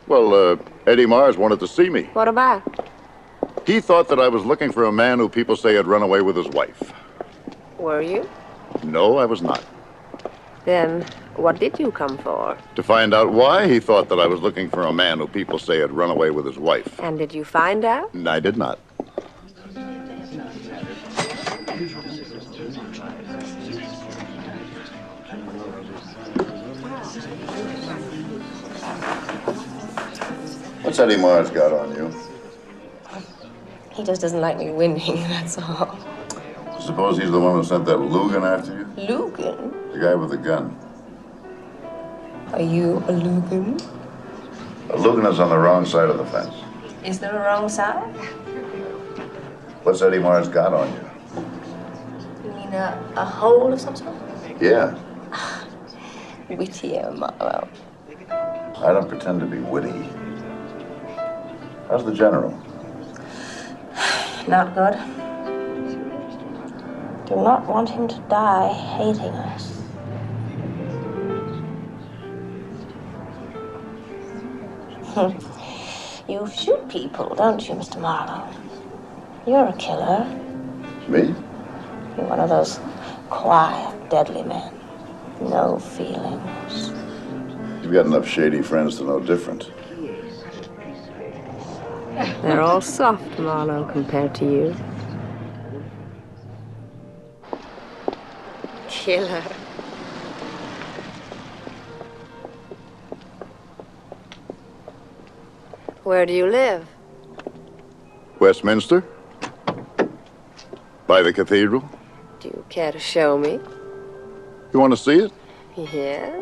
S1: Well, Eddie Mars wanted to see me.
S6: What about?
S1: He thought that I was looking for a man who people say had run away with his wife.
S6: Were you?
S1: No, I was not.
S6: Then what did you come for?
S1: To find out why he thought that I was looking for a man who people say had run away with his wife.
S6: And did you find out?
S1: I did not. What's Eddie Mars got on you?
S6: He just doesn't like me winning, that's all.
S1: Suppose he's the one who sent that Lugan after you?
S6: Lugan?
S1: The guy with the gun.
S6: Are you a Lugan?
S1: A Lugan is on the wrong side of the fence.
S6: Is there a wrong side?
S1: What's Eddie Mars got on you?
S6: You mean a hole of some sort?
S1: Yeah,
S6: Wittier, Marlowe.
S1: I don't pretend to be witty. How's the general?
S6: Not good. Do not want him to die hating us. You shoot people, don't you, Mr. Marlowe? You're a killer.
S1: Me?
S6: You're one of those quiet, deadly men. No feelings.
S1: You've got enough shady friends to know different.
S6: They're all soft, Marlowe, compared to you. Killer. Where do you live?
S1: Westminster? By the cathedral?
S6: Do you care to show me?
S1: You want to see it?
S6: Yeah.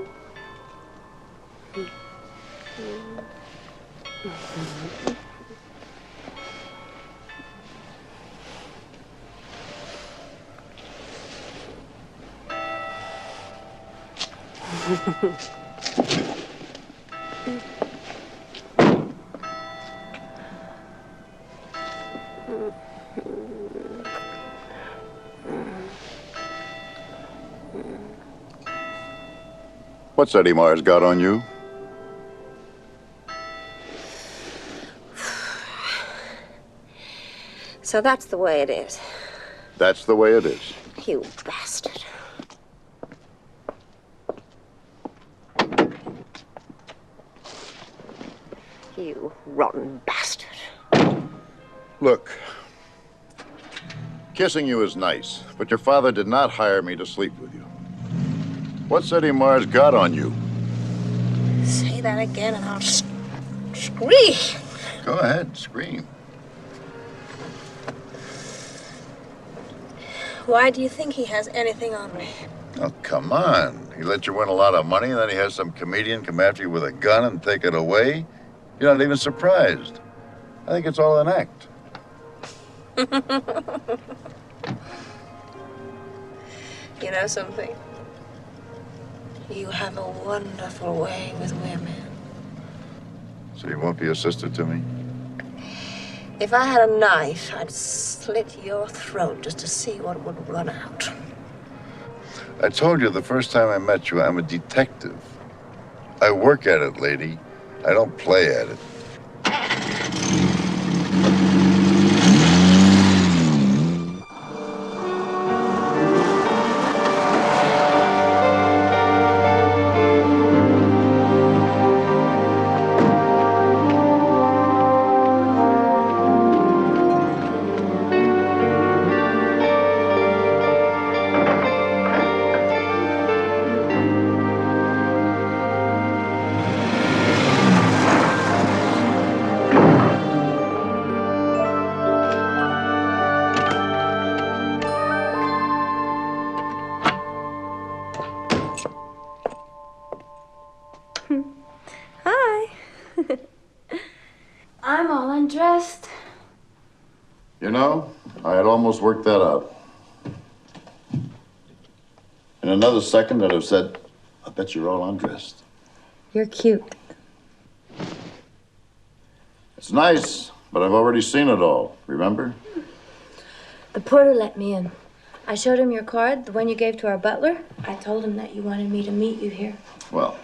S1: What's Eddie Mars got on you?
S6: So that's the way it is.
S1: That's the way it is.
S6: You bastard. You rotten bastard.
S1: Look, kissing you is nice, but your father did not hire me to sleep with you. What's Eddie Mars got on you?
S6: Say that again and I'll scream.
S1: Go ahead, scream.
S6: Why do you think he has anything on me?
S1: Oh, come on. He let you win a lot of money, and then he has some comedian come after you with a gun and take it away? You're not even surprised. I think it's all an act.
S6: You know something? You have a wonderful way with women.
S1: So you won't be a sister to me?
S6: If I had a knife, I'd slit your throat just to see what would run out.
S1: I told you the first time I met you, I'm a detective. I work at it, lady. I don't play at it.
S4: Hi. I'm all undressed.
S1: You know, I had almost worked that out. In another second, I'd have said, I bet you're all undressed.
S4: You're cute.
S1: It's nice, but I've already seen it all, remember?
S4: The porter let me in. I showed him your card, the one you gave to our butler. I told him that you wanted me to meet you here.
S1: Well,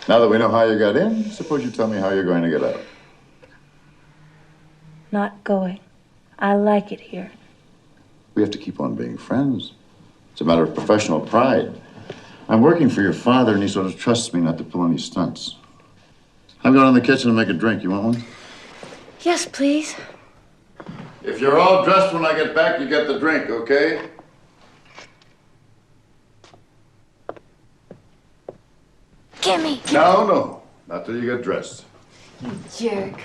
S1: now that we know how you got in, suppose you tell me how you're going to get out.
S4: Not going. I like it here.
S1: We have to keep on being friends. It's a matter of professional pride. I'm working for your father, and he sort of trusts me not to pull any stunts. I'm going in the kitchen and make a drink. You want one?
S4: Yes, please.
S1: If you're all dressed when I get back, you get the drink, okay?
S4: Gimme.
S1: No. Not till you get dressed.
S4: You jerk.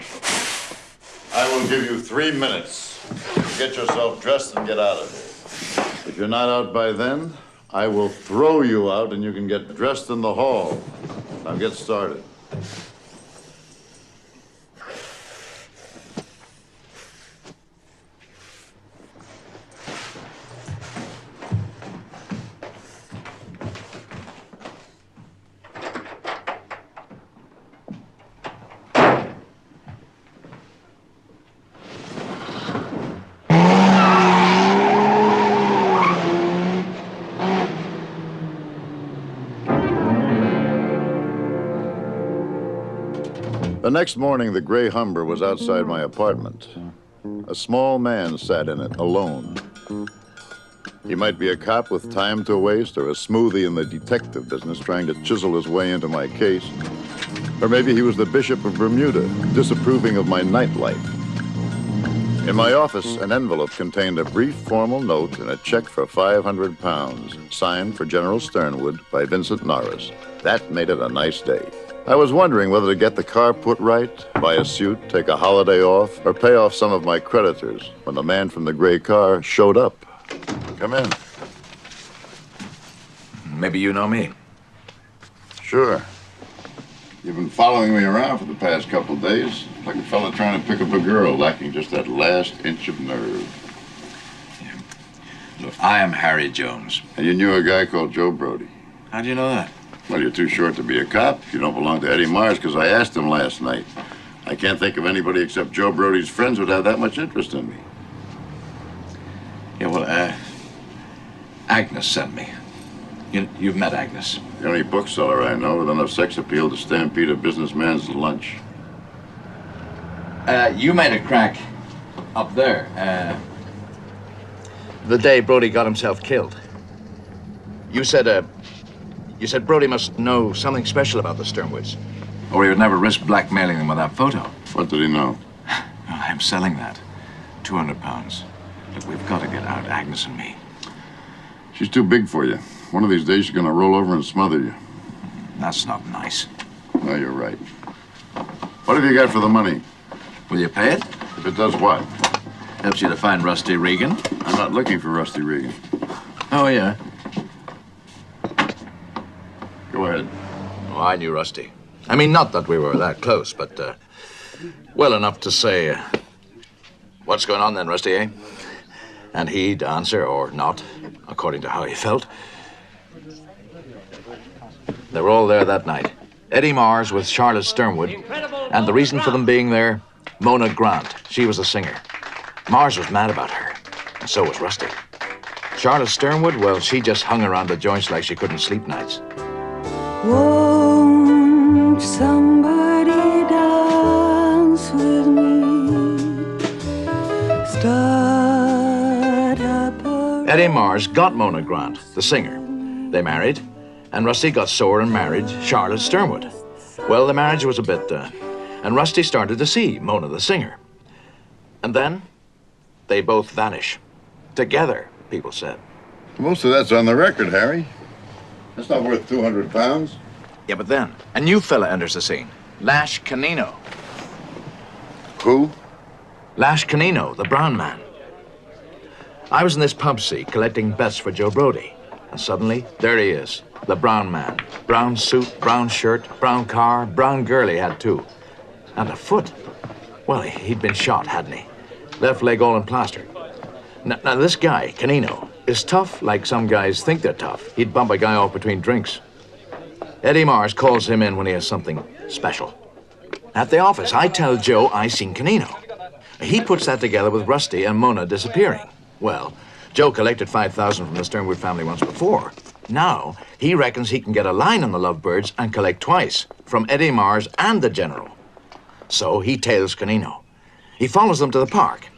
S1: I will give you 3 minutes to get yourself dressed and get out of here. If you're not out by then, I will throw you out and you can get dressed in the hall. Now get started. The next morning, the gray Humber was outside my apartment. A small man sat in it, alone. He might be a cop with time to waste, or a smoothie in the detective business trying to chisel his way into my case. Or maybe he was the Bishop of Bermuda, disapproving of my nightlife. In my office, an envelope contained a brief formal note and a check for 500 pounds, signed for General Sternwood by Vincent Norris. That made it a nice day. I was wondering whether to get the car put right, buy a suit, take a holiday off, or pay off some of my creditors when the man from the gray car showed up. Come in.
S7: Maybe you know me.
S1: Sure. You've been following me around for the past couple of days, like a fella trying to pick up a girl, lacking just that last inch of nerve.
S7: Yeah. Look, I am Harry Jones.
S1: And you knew a guy called Joe Brody.
S7: How do you know that?
S1: Well, you're too short to be a cop. You don't belong to Eddie Mars, because I asked him last night. I can't think of anybody except Joe Brody's friends would have that much interest in me.
S7: Yeah, well, Agnes sent me. You've met Agnes.
S1: The only bookseller I know with enough sex appeal to stampede a businessman's lunch.
S7: You made a crack up there. The day Brody got himself killed. You said Brody must know something special about the Sternwoods, or he would never risk blackmailing them with that photo.
S1: What did he know?
S7: Well, I'm selling that. 200 pounds. Look, we've got to get out, Agnes and me.
S1: She's too big for you. One of these days she's gonna roll over and smother you.
S7: That's not nice.
S1: No, you're right. What have you got for the money?
S7: Will you pay it?
S1: If it does what?
S7: Helps you to find Rusty Regan.
S1: I'm not looking for Rusty Regan.
S7: Oh, yeah?
S1: Go ahead.
S7: Oh, I knew Rusty. I mean, not that we were that close, but well enough to say, what's going on then, Rusty, eh? And he'd answer, or not, according to how he felt. They were all there that night. Eddie Mars with Charlotte Sternwood, and the reason for them being there, Mona Grant. She was a singer. Mars was mad about her, and so was Rusty. Charlotte Sternwood, well, she just hung around the joints like she couldn't sleep nights.
S14: Won't somebody dance with me? Start up a...
S7: Eddie Mars got Mona Grant, the singer. They married, and Rusty got sore and married Charlotte Sternwood. Well, the marriage was a bit, and Rusty started to see Mona, the singer. And then, they both vanish. Together, people said.
S1: Most of that's on the record, Harry. That's not worth 200 pounds.
S7: Yeah, but then, a new fella enters the scene. Lash Canino.
S1: Who?
S7: Lash Canino, the brown man. I was in this pub seat collecting bets for Joe Brody. And suddenly, there he is, the brown man. Brown suit, brown shirt, brown car, brown girl he had too. And a foot. Well, he'd been shot, hadn't he? Left leg all in plaster. Now this guy, Canino, is tough like some guys think they're tough. He'd bump a guy off between drinks. Eddie Mars calls him in when he has something special. At the office, I tell Joe I seen Canino. He puts that together with Rusty and Mona disappearing. Well, Joe collected 5,000 from the Sternwood family once before. Now, he reckons he can get a line on the Lovebirds and collect twice, from Eddie Mars and the General. So he tails Canino. He follows them to the park.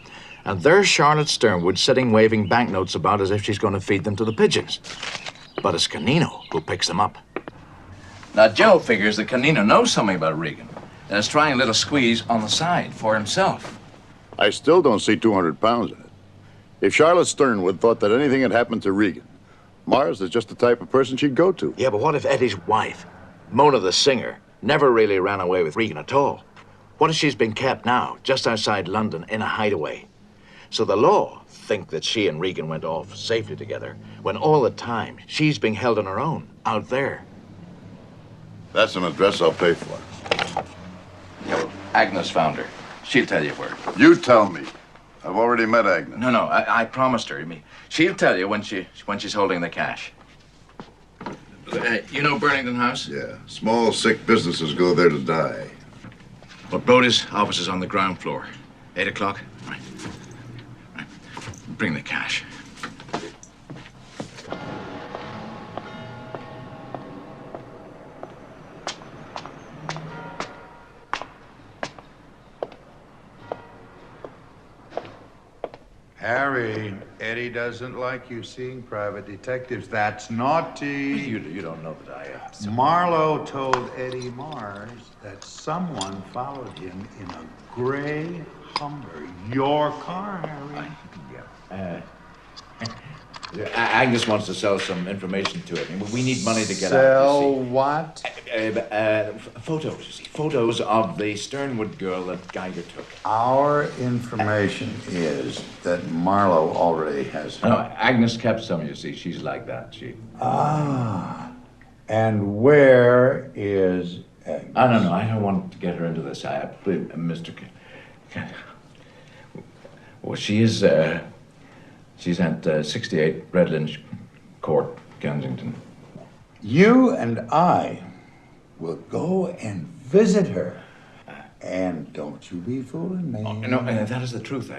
S7: And there's Charlotte Sternwood sitting waving banknotes about as if she's going to feed them to the pigeons. But it's Canino who picks them up. Now, Joe figures that Canino knows something about Regan and is trying a little squeeze on the side for himself.
S1: I still don't see 200 pounds in it. If Charlotte Sternwood thought that anything had happened to Regan, Mars is just the type of person she'd go to.
S7: Yeah, but what if Eddie's wife, Mona the singer, never really ran away with Regan at all? What if she's been kept now, just outside London, in a hideaway? So the law think that she and Regan went off safely together, when all the time she's being held on her own, out there.
S1: That's an address I'll pay for.
S7: Yeah, well, Agnes found her. She'll tell you where.
S1: You tell me. I've already met Agnes.
S7: No, I promised her. I mean, she'll tell you when she's holding the cash. You know Burlington House?
S1: Yeah. Small, sick businesses go there to die.
S7: Well, Brody's office is on the ground floor. 8 o'clock? Right. Bring the cash.
S8: Harry, Eddie doesn't like you seeing private detectives. That's naughty.
S7: You don't know that I am.
S8: Marlowe told Eddie Mars that someone followed him in a gray Hummer. Your car, Harry.
S7: Agnes wants to sell some information to it. We need money to get
S8: Sell
S7: out.
S8: what?
S7: Photos, you see. Photos of the Sternwood girl that Geiger took.
S8: Our information is that Marlowe already has her.
S7: No, Agnes kept some, you see. She's like that.
S8: Ah. And where is Agnes?
S7: No. I don't want to get her into this. Mr. Well, she is, she's at 68 Redlands Court, Kensington.
S8: You and I will go and visit her. And don't you be fooling me.
S7: Oh, no, that is the truth.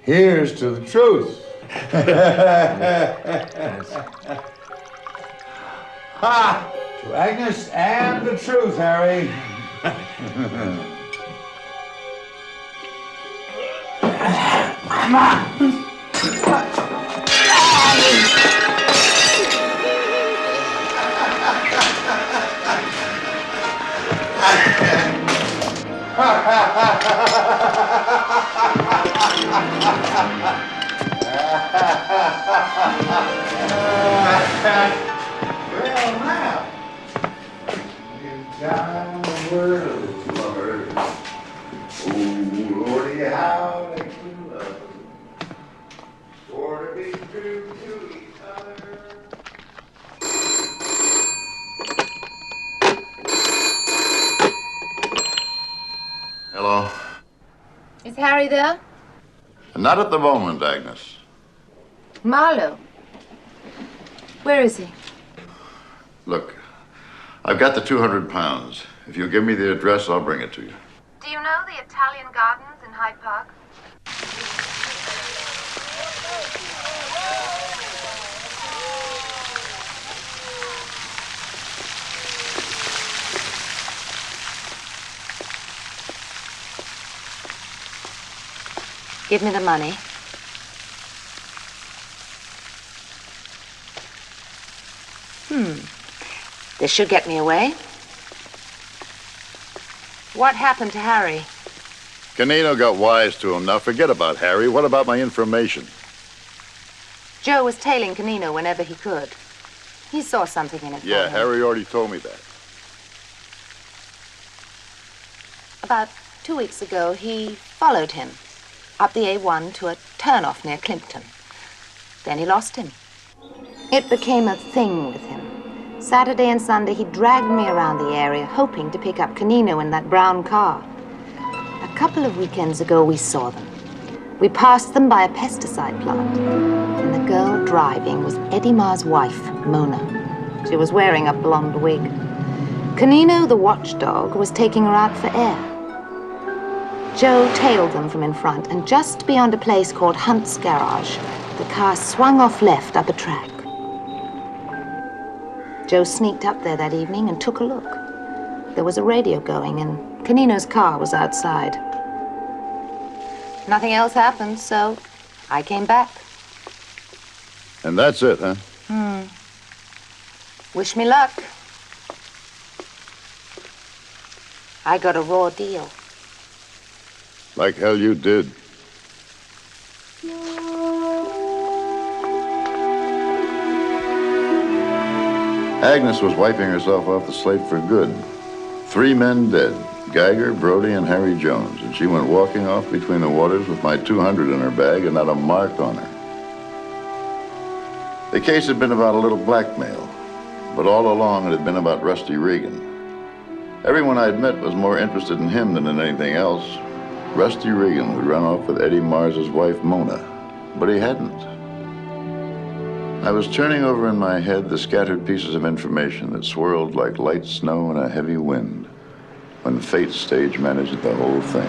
S8: Here's to the truth. Ha! To Agnes and the truth, Harry. Well, now, you've got a world of lovers. Oh, Lordy, how they can love. For to be true to each other.
S1: Hello?
S4: Is Harry there?
S1: Not at the moment, Agnes.
S4: Marlowe. Where is he?
S1: Look, I've got the 200 pounds. If you'll give me the address, I'll bring it to you.
S4: Do you know the Italian gardens in Hyde Park? Give me the money. This should get me away. What happened to Harry?
S1: Canino got wise to him. Now forget about Harry. What about my information?
S4: Joe was tailing Canino whenever he could. He saw something in it.
S1: Yeah, Harry already told me that.
S4: About 2 weeks ago, he followed him up the A1 to a turnoff near Climpton. Then he lost him. It became a thing with him. Saturday and Sunday, he dragged me around the area, hoping to pick up Canino in that brown car. A couple of weekends ago, we saw them. We passed them by a pesticide plant, and the girl driving was Eddie Marr's wife, Mona. She was wearing a blonde wig. Canino, the watchdog, was taking her out for air. Joe tailed them from in front, and just beyond a place called Hunt's Garage, the car swung off left up a track. Joe sneaked up there that evening and took a look. There was a radio going, and Canino's car was outside. Nothing else happened, so I came back.
S1: And that's it, huh?
S4: Wish me luck. I got a raw deal.
S1: Like hell you did. Agnes was wiping herself off the slate for good. 3 men dead, Geiger, Brody, and Harry Jones, and she went walking off between the waters with my 200 in her bag and not a mark on her. The case had been about a little blackmail, but all along it had been about Rusty Regan. Everyone I'd met was more interested in him than in anything else. Rusty Regan would run off with Eddie Mars's wife, Mona, but he hadn't. I was turning over in my head the scattered pieces of information that swirled like light snow in a heavy wind when fate stage managed the whole thing.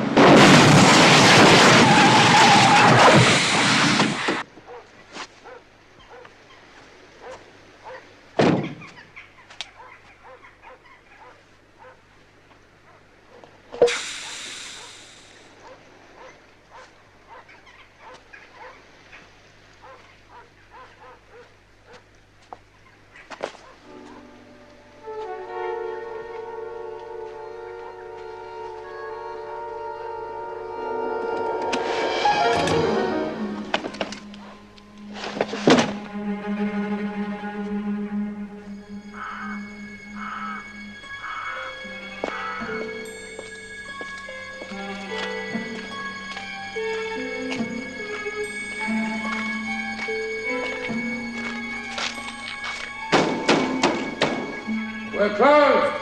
S3: We're closed.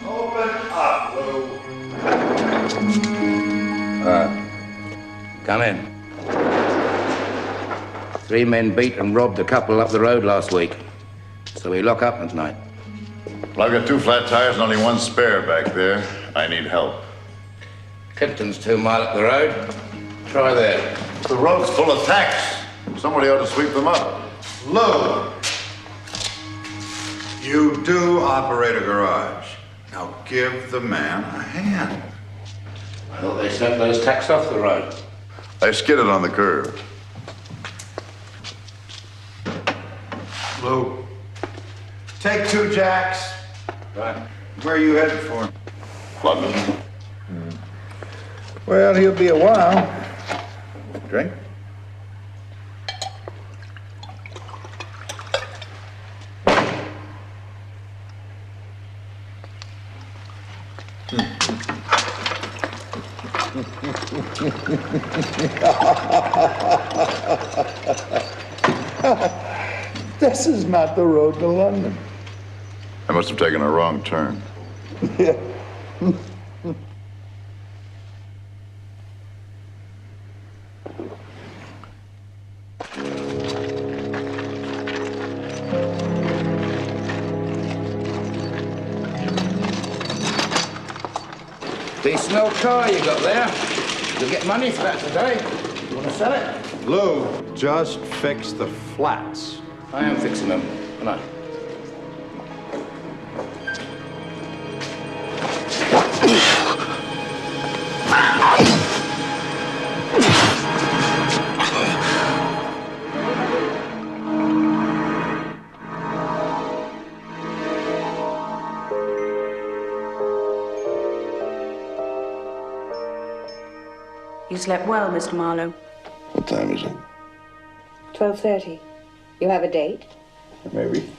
S8: Open up, Lou.
S3: Come in. 3 men beat and robbed a couple up the road last week. So we lock up tonight.
S1: Well, I've got 2 flat tires and only 1 spare back there. I need help.
S3: Clifton's 2 miles up the road. Try there.
S1: The road's full of tacks. Somebody ought to sweep them up.
S8: Lou, you do operate a garage. Now give the man a hand.
S3: I thought they sent those tacks off the road.
S1: I skidded on the curb.
S8: Lou, take 2 jacks.
S3: Right.
S8: Where are you headed for?
S1: London.
S8: Well, he'll be a while. Drink? This is not the road to London.
S1: I must have taken a wrong turn.
S8: Yeah.
S3: Decent old car you got there. You'll get money for that today. You want to sell it?
S12: Lou, just fix the flats.
S3: I am fixing them. Come on.
S13: You slept well, Mr. Marlowe.
S1: What time is it?
S13: 12:30. You have a date?
S1: Maybe.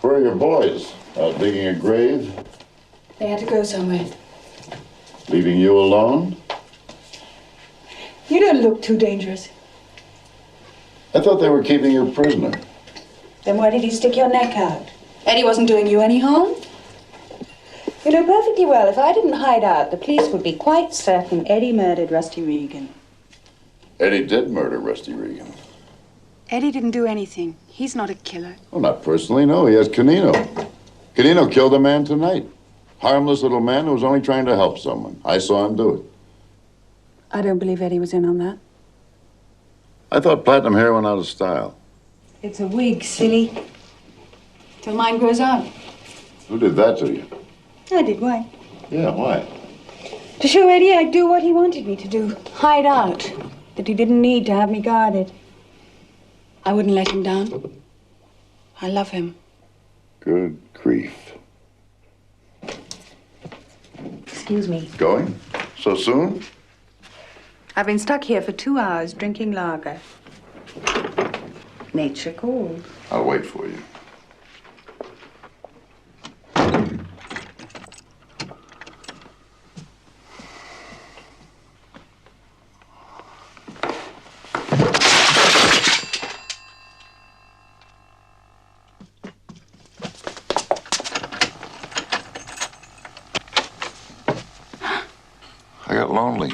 S1: Where are your boys? Out digging a grave?
S13: They had to go somewhere.
S1: Leaving you alone?
S13: You don't look too dangerous.
S1: I thought they were keeping you prisoner.
S13: Then why did you stick your neck out? Eddie wasn't doing you any harm? You know perfectly well, if I didn't hide out, the police would be quite certain Eddie murdered Rusty Regan.
S1: Eddie did murder Rusty Regan.
S13: Eddie didn't do anything. He's not a killer.
S1: Well, not personally, no. He has Canino. Canino killed a man tonight. Harmless little man who was only trying to help someone. I saw him do it.
S13: I don't believe Eddie was in on that.
S1: I thought platinum hair went out of style.
S13: It's a wig, silly. Till mine grows out.
S1: Who did that to you?
S13: I did, why?
S1: Yeah, why?
S13: To show Eddie I'd do what he wanted me to do. Hide out. That he didn't need to have me guarded. I wouldn't let him down. I love him.
S1: Good grief.
S13: Excuse me.
S1: Going? So soon?
S13: I've been stuck here for 2 hours drinking lager. Nature called.
S1: I'll wait for you. I got lonely.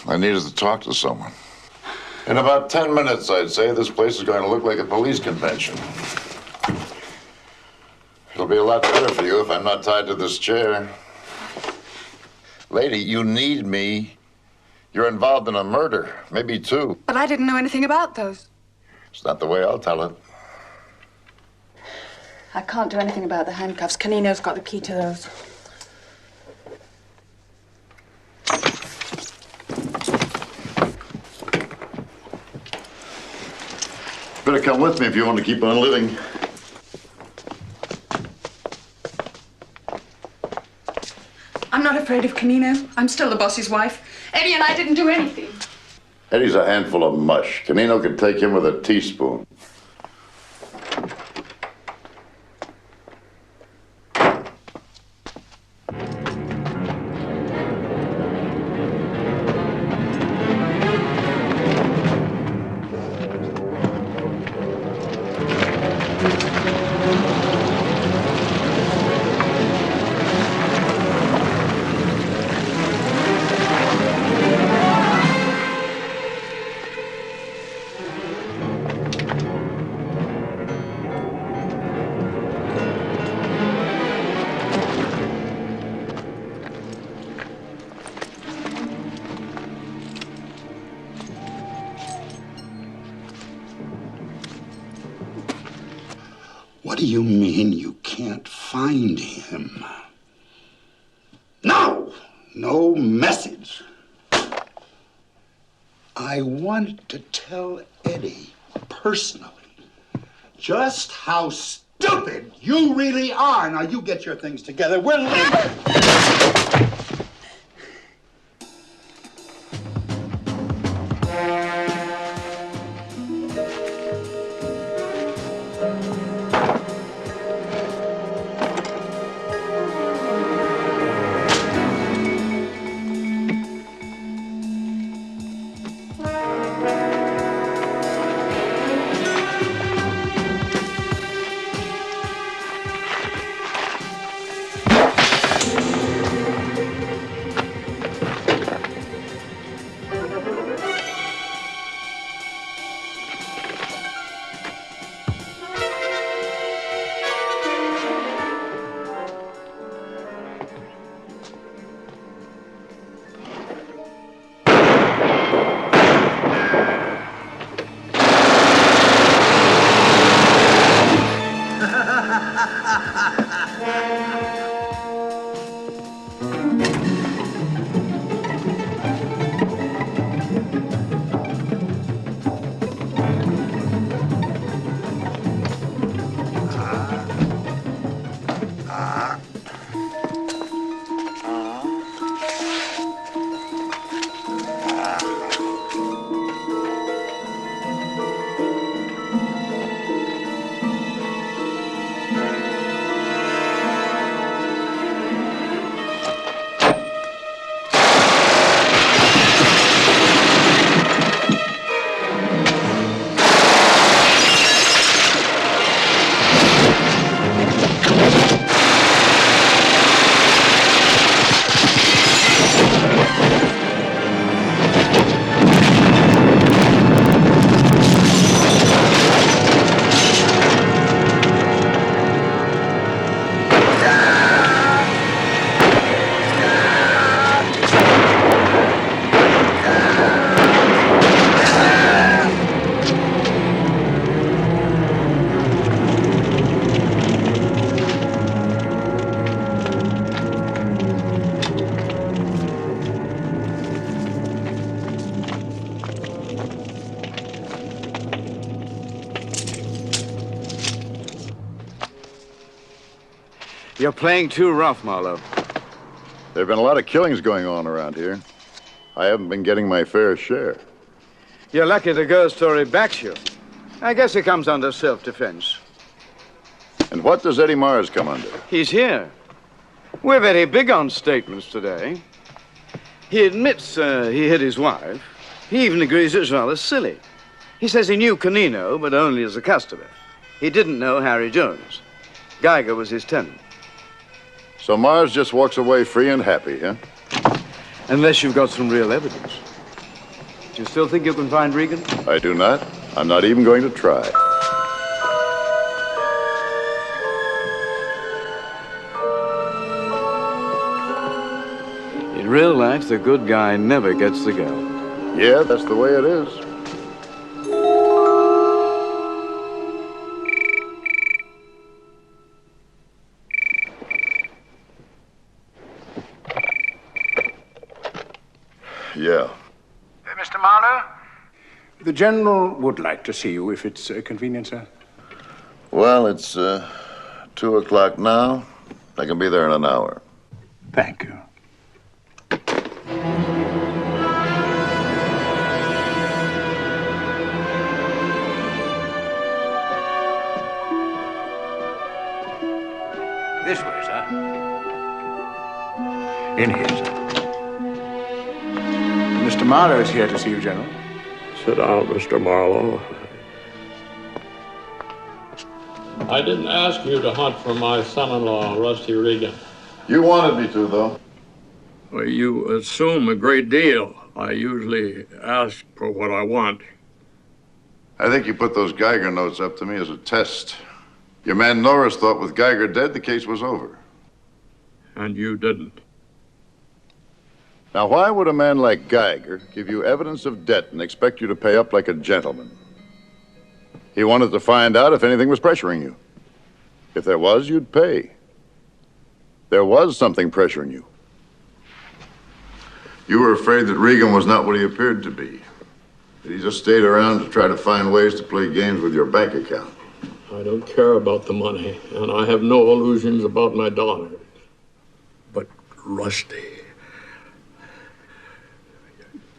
S1: I needed to talk to someone. In about 10 minutes, I'd say, this place is going to look like a police convention. It'll be a lot better for you if I'm not tied to this chair. Lady, you need me. You're involved in a murder, maybe 2.
S13: But I didn't know anything about those.
S1: It's not the way I'll tell it.
S13: I can't do anything about the handcuffs. Canino's got the key to those.
S1: Better come with me if you want to keep on living.
S13: I'm not afraid of Canino. I'm still the boss's wife. Eddie and I didn't do anything.
S1: Eddie's a handful of mush. Canino could take him with a teaspoon.
S8: do you mean you can't find him? No! No message. I want to tell Eddie personally just how stupid you really are. Now, you get your things together. We're leaving.
S2: You're playing too rough, Marlowe.
S1: There have been a lot of killings going on around here. I haven't been getting my fair share.
S2: You're lucky the girl's story backs you. I guess it comes under self-defense.
S1: And what does Eddie Mars come under?
S2: He's here. We're very big on statements today. He admits he hit his wife. He even agrees it's rather silly. He says he knew Canino, but only as a customer. He didn't know Harry Jones. Geiger was his tenant.
S1: So Mars just walks away free and happy, huh?
S2: Unless you've got some real evidence. Do you still think you can find Regan?
S1: I do not. I'm not even going to try.
S2: In real life, the good guy never gets the girl.
S1: Yeah, that's the way it is. Yeah.
S3: Mr. Marlowe? The General would like to see you, if it's convenient, sir.
S1: Well, it's 2 o'clock now. I can be there in an hour.
S3: Thank you. This way, sir. In here, sir. Mr. Marlowe is here to see you, General.
S15: Sit down, Mr. Marlowe. I didn't ask you to hunt for my son-in-law, Rusty Regan.
S1: You wanted me to, though.
S15: Well, you assume a great deal. I usually ask for what I want.
S1: I think you put those Geiger notes up to me as a test. Your man Norris thought with Geiger dead, the case was over.
S15: And you didn't.
S1: Now, why would a man like Geiger give you evidence of debt and expect you to pay up like a gentleman? He wanted to find out if anything was pressuring you. If there was, you'd pay. There was something pressuring you. You were afraid that Regan was not what he appeared to be. That he just stayed around to try to find ways to play games with your bank account.
S15: I don't care about the money, and I have no illusions about my daughter. But Rusty,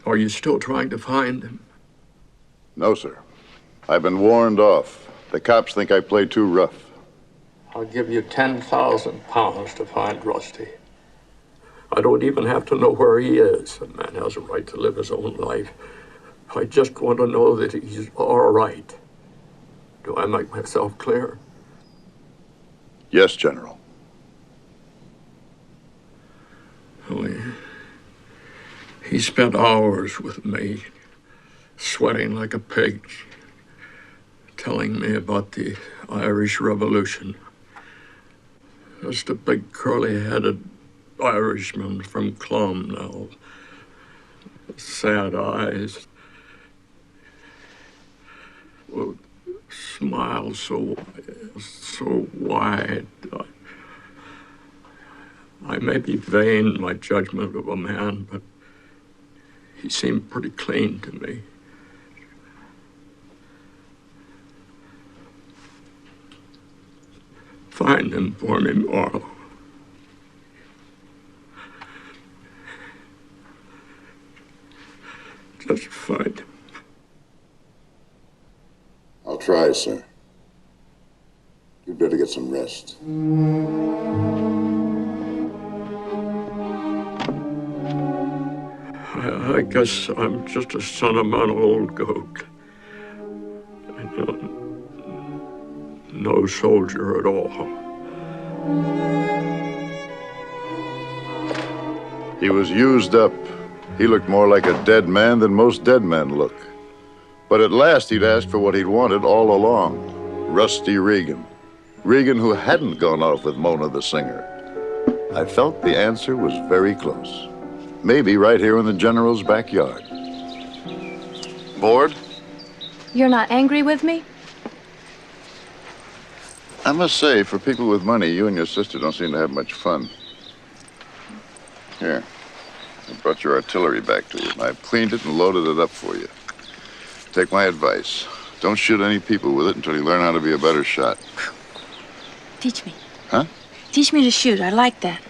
S15: are you still trying to find him?
S1: No, sir. I've been warned off. The cops think I play too rough.
S15: I'll give you 10,000 pounds to find Rusty. I don't even have to know where he is. A man has a right to live his own life. I just want to know that he's all right. Do I make myself clear?
S1: Yes, General.
S15: He spent hours with me, sweating like a pig, telling me about the Irish Revolution. Just a big curly-headed Irishman from Clonmel, sad eyes, smile so wide. I may be vain in my judgment of a man, but he seemed pretty clean to me. Find him for me, Marlowe. Just find him.
S1: I'll try, sir. You'd better get some rest.
S15: I guess I'm just a sentimental old goat. No soldier at all.
S1: He was used up. He looked more like a dead man than most dead men look. But at last he'd asked for what he'd wanted all along. Rusty Regan. Regan who hadn't gone off with Mona the singer. I felt the answer was very close. Maybe right here in the General's backyard. Bored?
S21: You're not angry with me?
S1: I must say, for people with money, you and your sister don't seem to have much fun. Here, I brought your artillery back to you. I've cleaned it and loaded it up for you. Take my advice. Don't shoot any people with it until you learn how to be a better shot.
S21: Teach me.
S1: Huh?
S21: Teach me to shoot. I like that.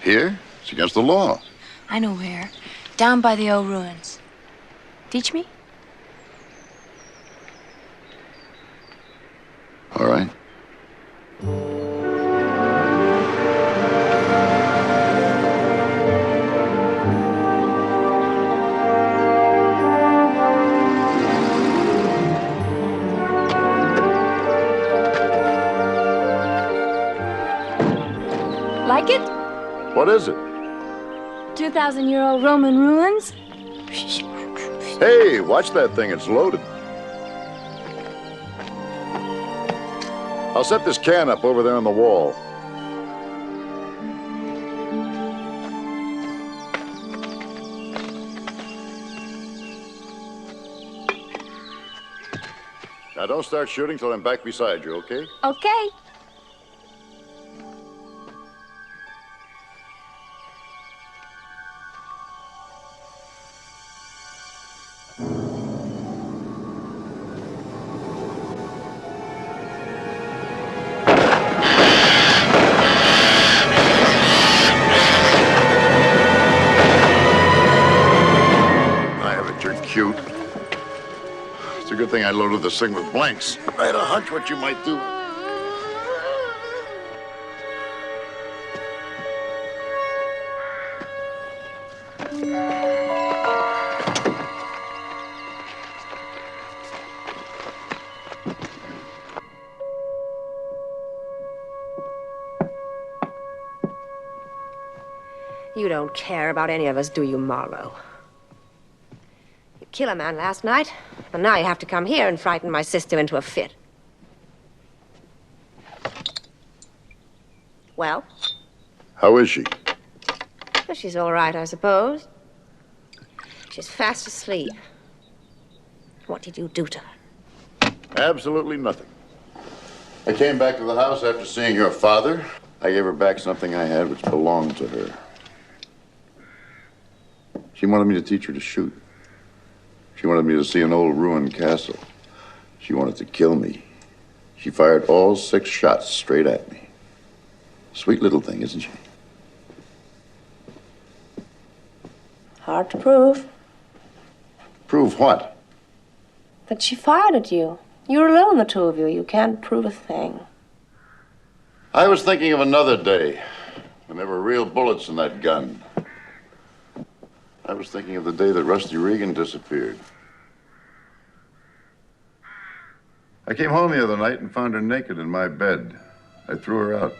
S1: Here? It's against the law.
S21: I know where. Down by the old ruins. Teach me?
S1: All right.
S21: Like it?
S1: What is it?
S21: 2,000-year-old Roman ruins?
S1: Hey, watch that thing. It's loaded. I'll set this can up over there on the wall. Now don't start shooting till I'm back beside you, okay?
S21: Okay.
S1: Cute. It's a good thing I loaded this thing with blanks. I had a hunch what you might do.
S6: You don't care about any of us, do you, Marlowe? You killed a man last night, and now you have to come here and frighten my sister into a fit. Well?
S1: How is she?
S6: Well, she's all right, I suppose. She's fast asleep. What did you do to her?
S1: Absolutely nothing. I came back to the house after seeing your father. I gave her back something I had which belonged to her. She wanted me to teach her to shoot. She wanted me to see an old ruined castle. She wanted to kill me. She fired all 6 shots straight at me. Sweet little thing, isn't she?
S6: Hard to prove.
S1: Prove what?
S6: That she fired at you. You're alone, the two of you. You can't prove a thing.
S1: I was thinking of another day when there were real bullets in that gun. I was thinking of the day that Rusty Regan disappeared. I came home the other night and found her naked in my bed. I threw her out.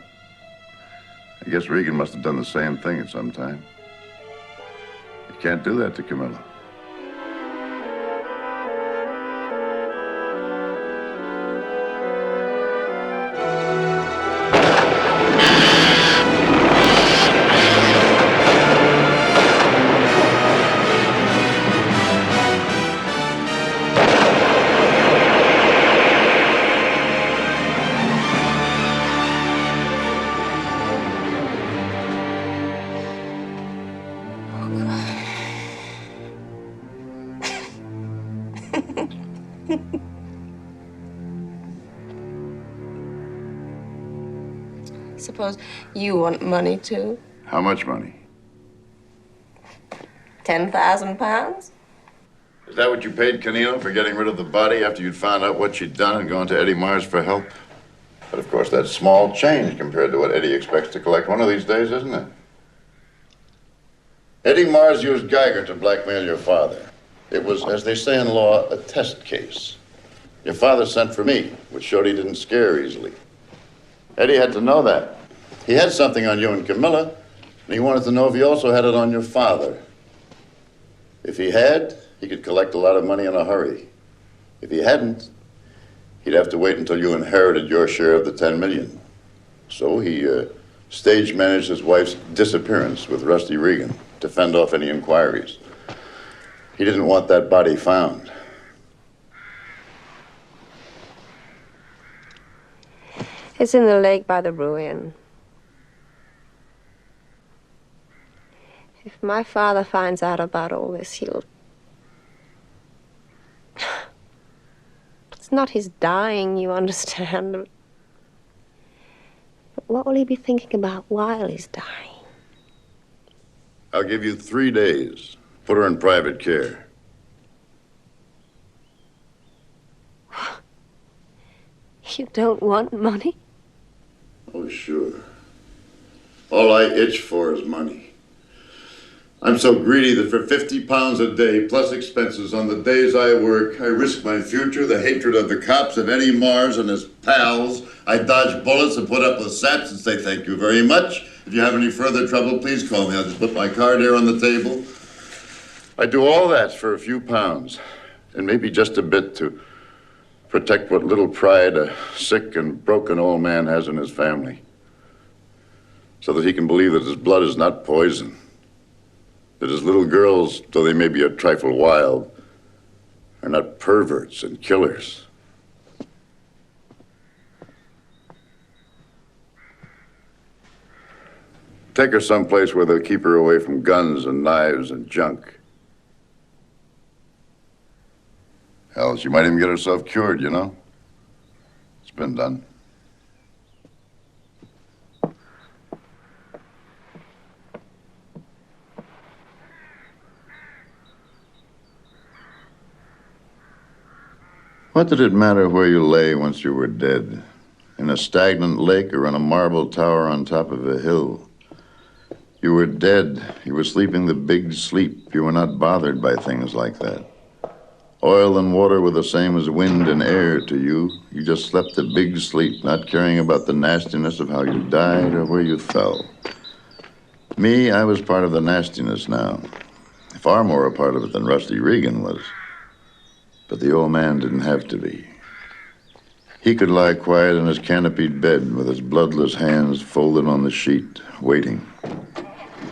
S1: I guess Regan must have done the same thing at some time. You can't do that to Camilla.
S6: Suppose you want money, too?
S1: How much money?
S6: 10,000 pounds?
S1: Is that what you paid Canino for getting rid of the body after you'd found out what she'd done and gone to Eddie Mars for help? But of course, that's small change compared to what Eddie expects to collect one of these days, isn't it? Eddie Mars used Geiger to blackmail your father. It was, as they say in law, a test case. Your father sent for me, which showed he didn't scare easily. Eddie had to know that. He had something on you and Camilla, and he wanted to know if he also had it on your father. If he had, he could collect a lot of money in a hurry. If he hadn't, he'd have to wait until you inherited your share of the 10 million. So he stage managed his wife's disappearance with Rusty Regan to fend off any inquiries. He didn't want that body found.
S6: It's in the lake by the ruin. If my father finds out about all this, he'll... It's not his dying, you understand. But what will he be thinking about while he's dying?
S1: I'll give you 3 days. Put her in private care.
S6: You don't want money?
S1: Oh, sure. All I itch for is money. I'm so greedy that for 50 pounds a day, plus expenses on the days I work, I risk my future, the hatred of the cops and Eddie Mars and his pals. I dodge bullets and put up with saps and say thank you very much. If you have any further trouble, please call me. I'll just put my card here on the table. I do all that for a few pounds, and maybe just a bit to protect what little pride a sick and broken old man has in his family, so that he can believe that his blood is not poison, that his little girls, though they may be a trifle wild, are not perverts and killers. Take her someplace where they'll keep her away from guns and knives and junk. Hell, she might even get herself cured, you know? It's been done. What did it matter where you lay once you were dead? In a stagnant lake or in a marble tower on top of a hill? You were dead. You were sleeping the big sleep. You were not bothered by things like that. Oil and water were the same as wind and air to you. You just slept the big sleep, not caring about the nastiness of how you died or where you fell. Me, I was part of the nastiness now. Far more a part of it than Rusty Regan was. But the old man didn't have to be. He could lie quiet in his canopied bed with his bloodless hands folded on the sheet, waiting.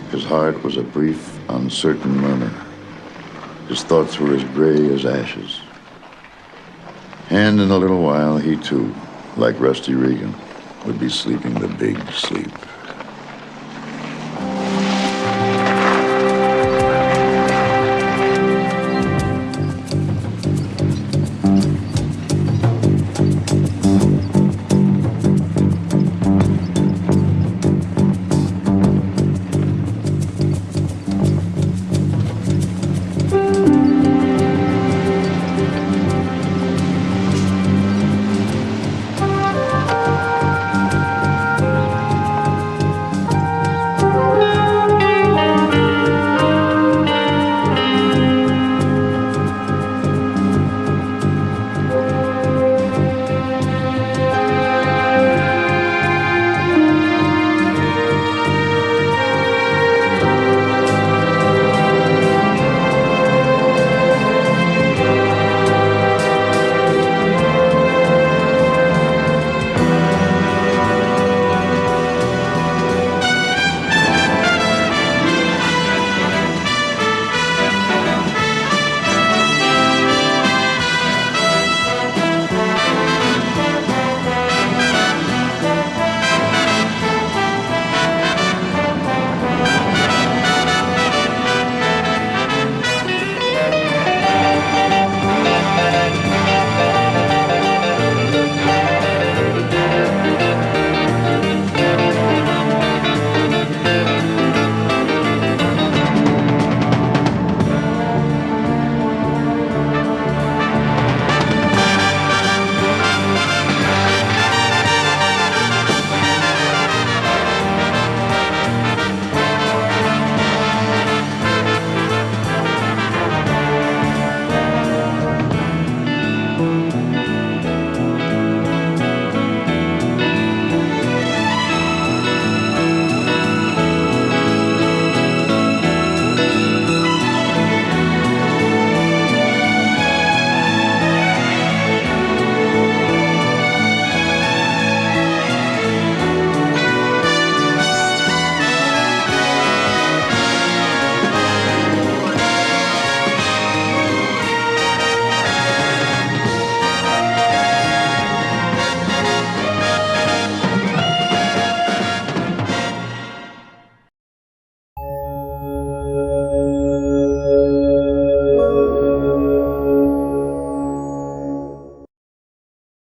S1: His heart was a brief, uncertain murmur. His thoughts were as gray as ashes. And in a little while, he too like Rusty Regan, would be sleeping the big sleep.